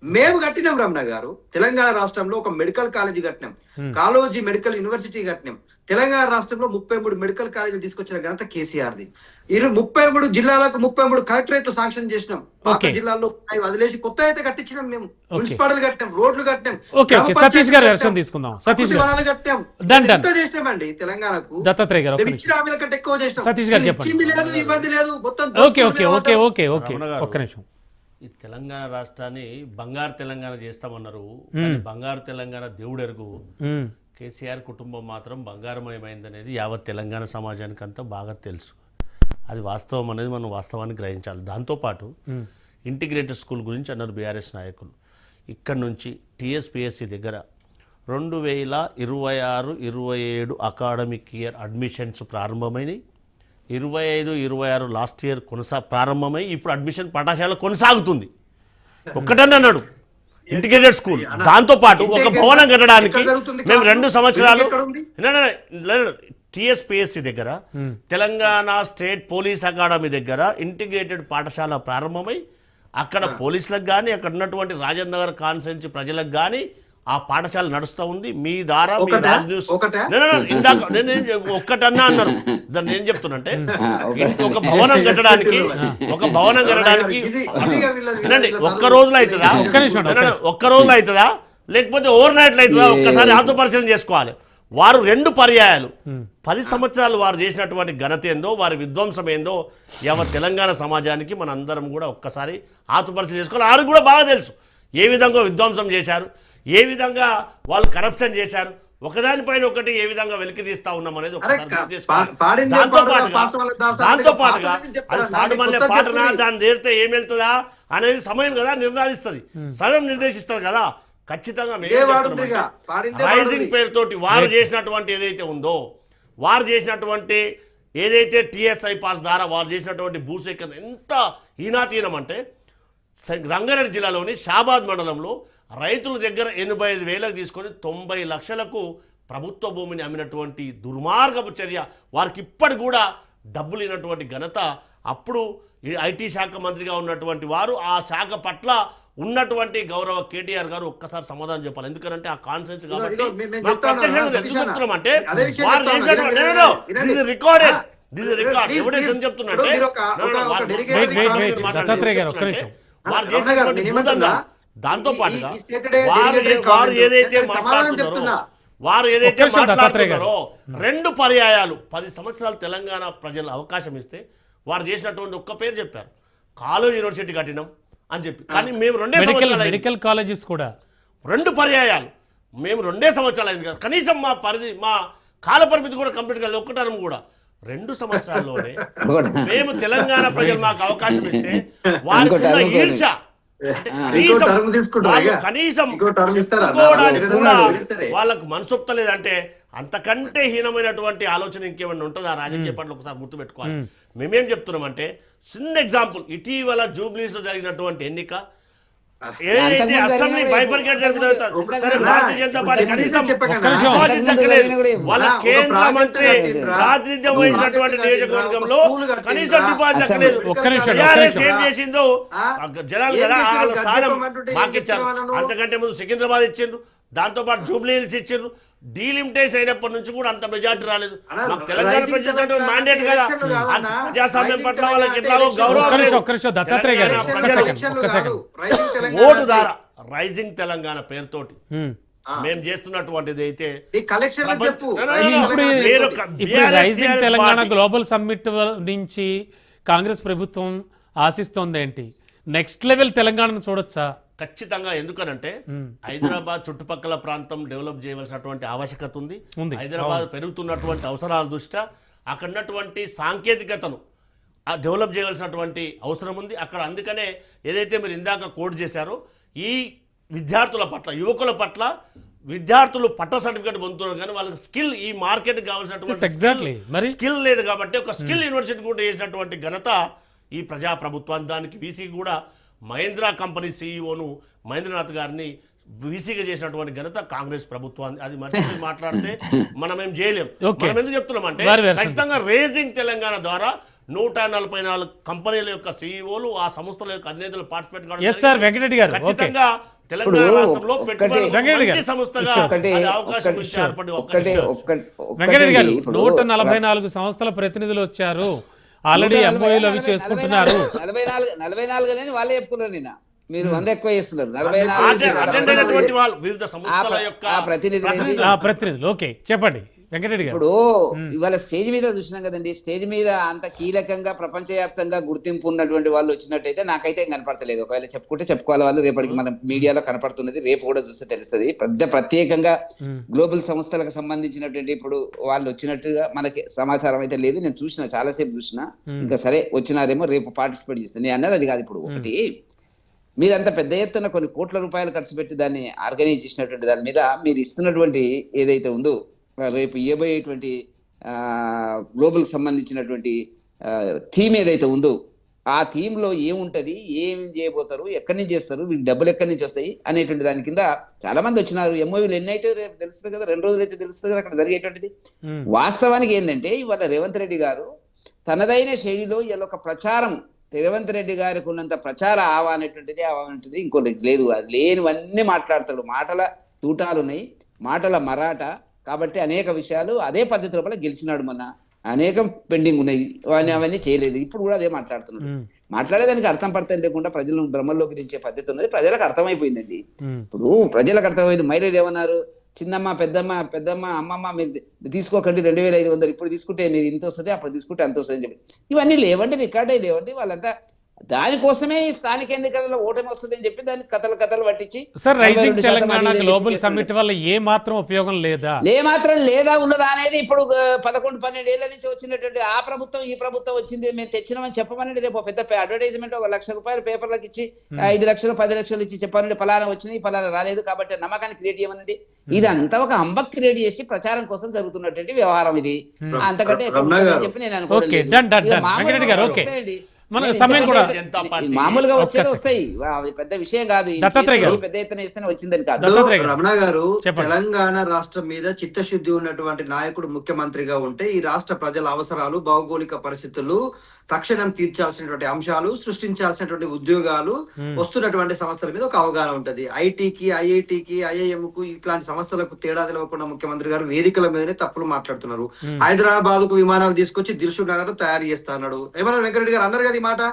మేము కట్టినాం రమణ గారు. తెలంగాణ రాష్ట్రంలో ఒక మెడికల్ కాలేజీ కట్టినాం, కాలోజీ మెడికల్ యూనివర్సిటీ కట్టినాం. తెలంగాణ రాష్ట్రంలో 33 మెడికల్ కాలేజీలు తీసుకొచ్చిన ఘనత కేసీఆర్ది. 33 జిల్లాలకు 33 కలెక్టరేట్లు శాంక్షన్ చేసినాం. పాత జిల్లాల్లో అవి వదిలేసి కొత్త అయితే కట్టించినాం. మేము మున్సిపాలిటీలు కట్టాం, రోడ్లు కట్టాం, సతీష్ గారు ఎలక్షన్ తీసుకుందాం. సతీష్ వనాలు కట్టాం. ఎంత చేసినామండి తెలంగాణకు? దత్తాత్రేయ గారు మేము ఇచ్చిన హామీల కంటే ఎక్కువ చేసినాం. సతీష్ గారు చెప్పండి. ఇచ్చింది లేదు, ఇబ్బంది లేదు, మొత్తం okay okay okay okay okay ఒక్క నిమిషం. ఈ తెలంగాణ రాష్ట్రాన్ని బంగారు తెలంగాణ చేస్తామన్నారు, కానీ బంగారు తెలంగాణ దేవుడెరుగు. కేసీఆర్ కుటుంబం మాత్రం బంగారమయమైందనేది యావత్ తెలంగాణ సమాజానికి అంతా బాగా తెలుసు. అది వాస్తవం అనేది మనం వాస్తవాన్ని గ్రహించాలి. దాంతోపాటు ఇంటిగ్రేటెడ్ స్కూల్ గురించి అన్నారు బీఆర్ఎస్ నాయకులు. ఇక్కడ నుంచి టీఎస్పీఎస్సీ దగ్గర 2026-27 అకాడమిక్ ఇయర్ అడ్మిషన్స్ ప్రారంభమైనవి. 25-26 లాస్ట్ ఇయర్ ప్రారంభమై ఇప్పుడు అడ్మిషన్ పాఠశాల కొనసాగుతుంది. ఒక్కటని అన్నాడు ఇంటిగ్రేటెడ్ స్కూల్. దాంతోపాటు ఒక భవనం కట్టడానికి మేము 2 సంవత్సరాలు టీఎస్పీఎస్సీ దగ్గర తెలంగాణ స్టేట్ పోలీస్ అకాడమీ దగ్గర ఇంటిగ్రేటెడ్ పాఠశాల ప్రారంభమై అక్కడ పోలీసులకు కానీ అక్కడ ఉన్నటువంటి రాజేంద్ర నగర్ కాన్స్టిట్యుయెన్సీ ప్రజలకు కానీ ఆ పాఠశాల నడుస్తూ ఉంది. మీ ద్వారా ఇందాక ఒక్కటన్నా అన్నారు. దాన్ని ఏం చెప్తున్నంటే ఒక భవనం కట్టడానికి ఒక్క రోజులో అవుతుందా లేకపోతే ఓవర్ నైట్లో అవుతుందా? ఒక్కసారి ఆత్మ పరిశీలన చేసుకోవాలి. వారు 2 పర్యాయాలు 10 సంవత్సరాలు వారు చేసినటువంటి ఘనత ఏందో, వారి విధ్వంసం ఏందో యావత్ తెలంగాణ సమాజానికి మన అందరం కూడా ఒక్కసారి ఆత్మపరిశీలన చేసుకోవాలి. వారికి కూడా బాగా తెలుసు ఏ విధంగా విధ్వంసం చేశారు, ఏ విధంగా వాళ్ళు కరప్షన్ చేశారు, ఒకదానిపైన ఒకటి ఏ విధంగా వెలికి తీస్తా ఉన్నాం అనేది దాంతో పాటుగా అది పాడమనే పాటనా దాన్ని నేర్తే ఏం వెళ్తుందా అనేది సమయం కదా నిర్ణయిస్తుంది, సమయం నిర్దేశిస్తుంది కదా. ఖచ్చితంగా రైజింగ్ పేరుతోటి వారు చేసినటువంటి ఏదైతే ఉందో, వారు చేసినటువంటి ఏదైతే టీఎస్ఐ పాస్ ద్వారా వారు చేసినటువంటి భూసేకరణ ఎంత హీనాతీనం అంటే, రంగారెడ్డి జిల్లాలోని షాబాద్ మండలంలో రైతుల దగ్గర 85,000 తీసుకొని 90 లక్షలకు ప్రభుత్వ భూమిని అమ్మినటువంటి దుర్మార్గపు చర్య. వారికి ఇప్పటికి కూడా డబ్బులు ఇచ్చినటువంటి ఘనత అప్పుడు ఐటీ శాఖ మంత్రిగా ఉన్నటువంటి వారు ఆ శాఖ పట్ల ఉన్నటువంటి గౌరవ కేటీఆర్ గారు ఒక్కసారి సమాధానం చెప్పాలి. ఎందుకంటే ఆ కాన్సెన్స్ కాబట్టి చెప్తున్నామంటే వారు చేసినటువంటి రికార్డెడ్ ఎవిడెన్స్ అని చెప్తున్నట్టే దాంతో పాటుగా వారు ఏదైతే మాట్లాడుతున్నారో 2 పర్యాయాలు 10 సంవత్సరాలు తెలంగాణ ప్రజలు అవకాశం ఇస్తే వారు చేసినటువంటి ఒక్క పేరు చెప్పారు, కాలేజ్ యూనివర్సిటీ కట్టినాం అని చెప్పి. కానీ మేము 2 సంవత్సరాలు మెడికల్ కాలేజెస్ కూడా 2 పర్యాయాలు మేము 2 సంవత్సరాలు అయింది కదా. కనీసం మా కాల పరిమితి కూడా కంప్లీట్ కాలేదు, ఒక్క టర్మ్ కూడా. 2 సంవత్సరాల్లోనే మేము తెలంగాణ ప్రజలు మాకు అవకాశం ఇస్తే వారికి ఈర్ష కనీసం వాళ్ళకు మనసొప్తలేదంటే అంతకంటే హీనమైనటువంటి ఆలోచన ఇంకేమన్నా ఉంటుందా రాజకీయ పట్ల? ఒకసారి గుర్తుపెట్టుకోవాలి. మేమేం చెప్తున్నామంటే చిన్న ఎగ్జాంపుల్, ఇటీవల జూబ్లీస్ లో జరిగినటువంటి ఎన్నిక ఏదైతే అసెంబ్లీ బైఫర్కేట్ జరుగుతుంది, భారతీయ జనతా పార్టీ కనీసం వాళ్ళ కేంద్ర మంత్రి ప్రాతినిధ్యం వహించినటువంటి నియోజకవర్గంలో కనీసం డిపాజిట్ దక్కలేదు. టీఆర్ఎస్ ఏం చేసిందో జనాలు కదా వాళ్ళ స్థానం మాకిచ్చారు. అంతకంటే ముందు సికింద్రాబాద్ ఇచ్చిండ్రు, దాంతోపాటు జూబ్లీ హిల్స్ ఇచ్చిండ్రు. డీలిమిటేషన్ అయినప్పటి నుంచి కూడా అంత మెజార్టీ రాలేదు. మాకు తెలంగాణ ప్రజలు మ్యాండేట్ కదా, ప్రజాస్వామ్యం పట్ల వాళ్ళకి ఎట్లాగో గౌరవం ఓటు ద్వారా రైజింగ్ తెలంగాణ పేరుతోటి మేము చేస్తున్నటువంటిది అయితే రైజింగ్ తెలంగాణ గ్లోబల్ సమ్మిట్ నుంచి కాంగ్రెస్ ప్రభుత్వం ఆశిస్తోంది ఏంటి? నెక్స్ట్ లెవెల్ తెలంగాణను చూడొచ్చా? ఖచ్చితంగా. ఎందుకనంటే హైదరాబాద్ చుట్టుపక్కల ప్రాంతం డెవలప్ చేయవలసినటువంటి ఆవశ్యకత ఉంది. హైదరాబాద్ పెరుగుతున్నటువంటి అవసరాల దృష్ట్యా అక్కడ ఉన్నటువంటి సాంకేతికతను డెవలప్ చేయవలసినటువంటి అవసరం ఉంది అక్కడ. అందుకనే ఏదైతే మీరు ఇందాక కోట్ చేశారో ఈ విద్యార్థుల పట్ల, యువకుల పట్ల, విద్యార్థులు పట్ట సర్టిఫికేట్ పొందుతున్నారు కానీ వాళ్ళకి స్కిల్, ఈ మార్కెట్ కావాల్సినటువంటి స్కిల్ లేదు కాబట్టి ఒక స్కిల్ యూనివర్సిటీ కూడా చేసినటువంటి ఘనత ఈ ప్రజాప్రభుత్వాన్ని. దానికి వీసీ కూడా మహేంద్ర కంపెనీ సీఈఓను మహేంద్రనాథ్ గారిని వీసీగా చేసినటువంటి ఘనత కాంగ్రెస్ ప్రభుత్వాన్ని. అది మర్చిపోయి మాట్లాడితే మనం ఏం చేయలేం. మనం ఎందుకు చెప్తున్నాం అంటే ఖచ్చితంగా రేజింగ్ తెలంగాణ ద్వారా 144 కంపెనీల యొక్క సీఈఓలు ఆ సంస్థల యొక్క అధినేతలు పార్టిసిపేట్ ఎస్ సార్ వెంకటరెడ్డి గారు ఓకే ఖచ్చితంగా తెలంగాణ ఇప్పుడు రాష్ట్రంలో పెట్టుబడులకు వెంకటరెడ్డి మంచి గారు, సంస్థగా ఒకటి అది అవకాశం ఇచ్చే ఏర్పడే అవకాశం ఇచ్చారు. వెంకటరెడ్డి గారు ఇప్పుడు 144 సంస్థల ప్రతినిధులు వచ్చారు ఆల్రెడీ ఎంఓయూలు అవి చేసుకుంటున్నారు 44 అనేది వాళ్ళే చెప్పుకున్నారు నిన్న. మీరు 100 ఎక్కువ చేస్తున్నారు. అటెండ్ అయినటువంటి వాళ్ళు వివిధ సంస్థల యొక్క ఆ ప్రతినిధులు ఆ ప్రతినిధులు ఓకే చెప్పండి వెంకటరెడ్డి గారు. ఇప్పుడు ఇవాళ స్టేజ్ మీద చూసినాం కదండి, స్టేజ్ మీద అంత కీలకంగా ప్రపంచవ్యాప్తంగా గుర్తింపు ఉన్నటువంటి వాళ్ళు వచ్చినట్టయితే నాకైతే ఏం కనపడతలేదు. ఒకవేళ చెప్పుకుంటే చెప్పుకోవాలి, వాళ్ళు రేపటికి మన మీడియాలో కనపడుతున్నది, రేపు కూడా చూస్తే తెలుస్తుంది. ప్రత్యేకంగా గ్లోబల్ సంస్థలకు సంబంధించినటువంటి ఇప్పుడు వాళ్ళు వచ్చినట్టుగా మనకి సమాచారం అయితే లేదు. నేను చూసిన చాలాసేపు చూసిన, ఇంకా సరే వచ్చినారేమో రేపు పార్టిసిపేట్ చేస్తాను. నేను అన్నది అది కాదు. ఇప్పుడు ఒకటి మీరంత పెద్ద ఎత్తున కొన్ని కోట్ల రూపాయలు ఖర్చు పెట్టి దాన్ని ఆర్గనైజ్ చేసినటువంటి దాని మీద మీరు ఇస్తున్నటువంటి ఏదైతే ఉందో రేపు ఇవ్వబోయేటువంటి గ్లోబల్కి సంబంధించినటువంటి థీమ్ ఏదైతే ఉందో ఆ థీమ్లో ఏముంటుంది, ఏం చేయబోతారు, ఎక్కడి నుంచి చేస్తారు, వీళ్ళు డబ్బులు ఎక్కడి నుంచి వస్తాయి అనేటువంటి దాని కింద చాలా మంది వచ్చినారు. ఎంఓయూలు ఎన్ని అయితే రేపు తెలుస్తుంది కదా, 2 రోజులు అయితే తెలుస్తుంది కదా అక్కడ జరిగేటువంటిది. వాస్తవానికి ఏంటంటే ఇవాళ రేవంత్ రెడ్డి గారు తనదైన శైలిలో ఇలా ఒక ప్రచారం, రేవంత్ రెడ్డి గారికి ఉన్నంత ప్రచార ఆవా అనేటువంటిది ఇంకో లేదు. అది లేనివన్నీ మాట్లాడతాడు. మాటల తూటాలు ఉన్నాయి, మాటల మరాఠా. కాబట్టి అనేక విషయాలు అదే పద్ధతి లోపల గెలిచినాడు. మొన్న అనేకం పెండింగ్ ఉన్నాయి, అవన్నీ చేయలేదు. ఇప్పుడు కూడా అదే మాట్లాడుతున్నాడు. మాట్లాడేదానికి అర్థం పడతాం లేకుండా ప్రజలను భ్రమల్లోకి దించే పద్ధతి ఉన్నది. ప్రజలకు అర్థమైపోయిందండి. ఇప్పుడు ప్రజలకు అర్థమైంది. మైరేది ఏమన్నారు, చిన్నమ్మ పెద్దమ్మ అమ్మమ్మ మీరు తీసుకోకండి 2500, ఇప్పుడు తీసుకుంటే మీరు ఇంత వస్తుంది, అప్పుడు తీసుకుంటే అంత వస్తుంది అని చెప్పి ఇవన్నీ లేవండి, రికార్డే లేవండి. వాళ్ళంతా దానికోసమే ఈ స్థానిక ఎన్నికలలో ఓటమి వస్తుంది అని చెప్పి దాన్ని కథలు పట్టించి sir rising Telangana global summit వల్ల ఏ మాత్రం ఉపయోగం లేదా, మాత్రం లేదా ఉన్నదా అనేది ఇప్పుడు 11-12 ఏళ్ల నుంచి వచ్చినటువంటి ఆ ప్రభుత్వం ఈ ప్రభుత్వం వచ్చింది మేము తెచ్చినామని చెప్పమనండి. రేపు పెద్ద అడ్వర్టైజ్మెంట్ 1 లక్ష రూపాయలు పేపర్లకు ఇచ్చి 5 లక్షలు 10 లక్షలు ఇచ్చి చెప్పాలంటే ఫలానా వచ్చింది ఫలానా రాలేదు కాబట్టి నమ్మకాన్ని క్రియేట్ చేయమనండి. ఇదంతా ఒక హంబక్ క్రియేట్ చేసి ప్రచారం కోసం జరుగుతున్నటువంటి వ్యవహారం ఇది. అంతకంటే చెప్పి నేను అనుకోండి. మామూలుగా వచ్చేది వస్తాయి, పెద్ద విషయం కాదు. పెద్ద ఎత్తున ఇస్తేనే వచ్చిందని కాదు. రమణ గారు, తెలంగాణ రాష్ట్రం మీద చిత్తశుద్ధి ఉన్నటువంటి నాయకుడు ముఖ్యమంత్రిగా ఉంటే ఈ రాష్ట్ర ప్రజల అవసరాలు, భౌగోళిక పరిస్థితులు, తక్షణం తీర్చాల్సినటువంటి అంశాలు, సృష్టించాల్సినటువంటి ఉద్యోగాలు, వస్తున్నటువంటి సంస్థల మీద ఒక అవగాహన ఉంటది. ఐటీకి, ఐఐటికి, ఐఐఎంకు ఇట్లాంటి సంస్థలకు తేడా తెలవకుండా ముఖ్యమంత్రి గారు వేదికల మీదనే తప్పులు మాట్లాడుతున్నారు. హైదరాబాద్ కు విమానాలు తీసుకొచ్చి దిల్సుఖ్ నగర్ తయారు చేస్తాడు. ఏమన్నా వెంకరెడ్డి గారు అన్నారు కదా ఈ మాట.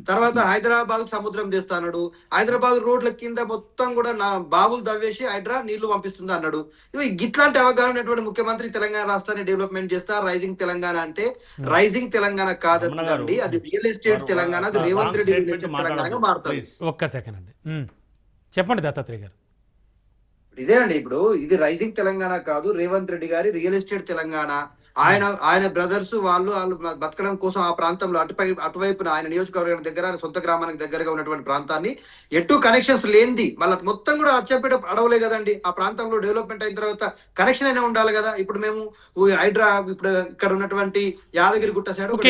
తర్వాత హైదరాబాద్ సముద్రం తెస్తాడు. హైదరాబాద్ రోడ్ల కింద మొత్తం కూడా బావులు తవ్వేసి హైడ్రా నీళ్లు పంపిస్తుంది అన్నాడు. ఇవి ఇట్లాంటి అవగాహన ఉన్నటువంటి ముఖ్యమంత్రి తెలంగాణ రాష్ట్రాన్ని డెవలప్మెంట్ చేస్తారు. రైజింగ్ తెలంగాణ అంటే రైజింగ్ తెలంగాణ కాదండి, అది రియల్ ఎస్టేట్ తెలంగాణ, అది రేవంత్ రెడ్డి తెలంగాణగా మారుతుంది. ఒక్క సెకండ్ అండి చెప్పండి దత్తాత్రేయ గారు. ఇదే అండి, ఇప్పుడు ఇది రైజింగ్ తెలంగాణ కాదు, రేవంత్ రెడ్డి గారి రియల్ ఎస్టేట్ తెలంగాణ. ఆయన బ్రదర్స్ వాళ్ళు బతకడం కోసం ఆ ప్రాంతంలో అటువైపున ఆయన నియోజకవర్గం దగ్గర, సొంత గ్రామానికి దగ్గరగా ఉన్నటువంటి ప్రాంతాన్ని ఎటు కనెక్షన్స్ లేనిది, వాళ్ళకి మొత్తం కూడా అచ్చపేట అడవులే కదండి. ఆ ప్రాంతంలో డెవలప్మెంట్ అయిన తర్వాత కనెక్షన్ అయినా ఉండాలి కదా. ఇప్పుడు మేము హైడ్రా, ఇప్పుడు ఇక్కడ ఉన్నటువంటి యాదగిరి గుట్ట సైడ్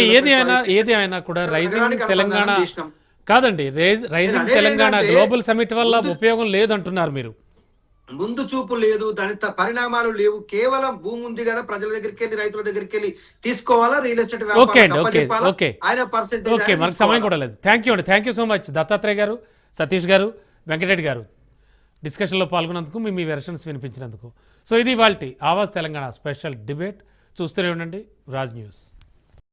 ఏది అయినా కూడా రైజింగ్ తెలంగాణ కాదండి, రైజింగ్ తెలంగాణ గ్లోబల్ సమిట్ వల్ల ఉపయోగం లేదంటున్నారు మీరు. ముందు చూపు లేదు, దాని పరిణామాలు లేవు. కేవలం భూమి ఉంది కదా, ప్రజల దగ్గరికి వెళ్ళి రైతుల దగ్గరికి వెళ్ళి తీసుకోవాలా, రియల్ ఎస్టేట్ ఆయన పర్సెంటేజ్. మనకు సమయం కూడా లేదు. Thank you so much Dattatreya గారు, సతీష్ గారు, వెంకటరెడ్డి గారు డిస్కషన్లో పాల్గొన్నందుకు, మీ వెర్షన్స్ వినిపించినందుకు. సో ఇది ఇవాల్టి ఆవాజ్ తెలంగాణ స్పెషల్ డిబేట్. చూస్తూనే ఉండండి రాజ్ న్యూస్.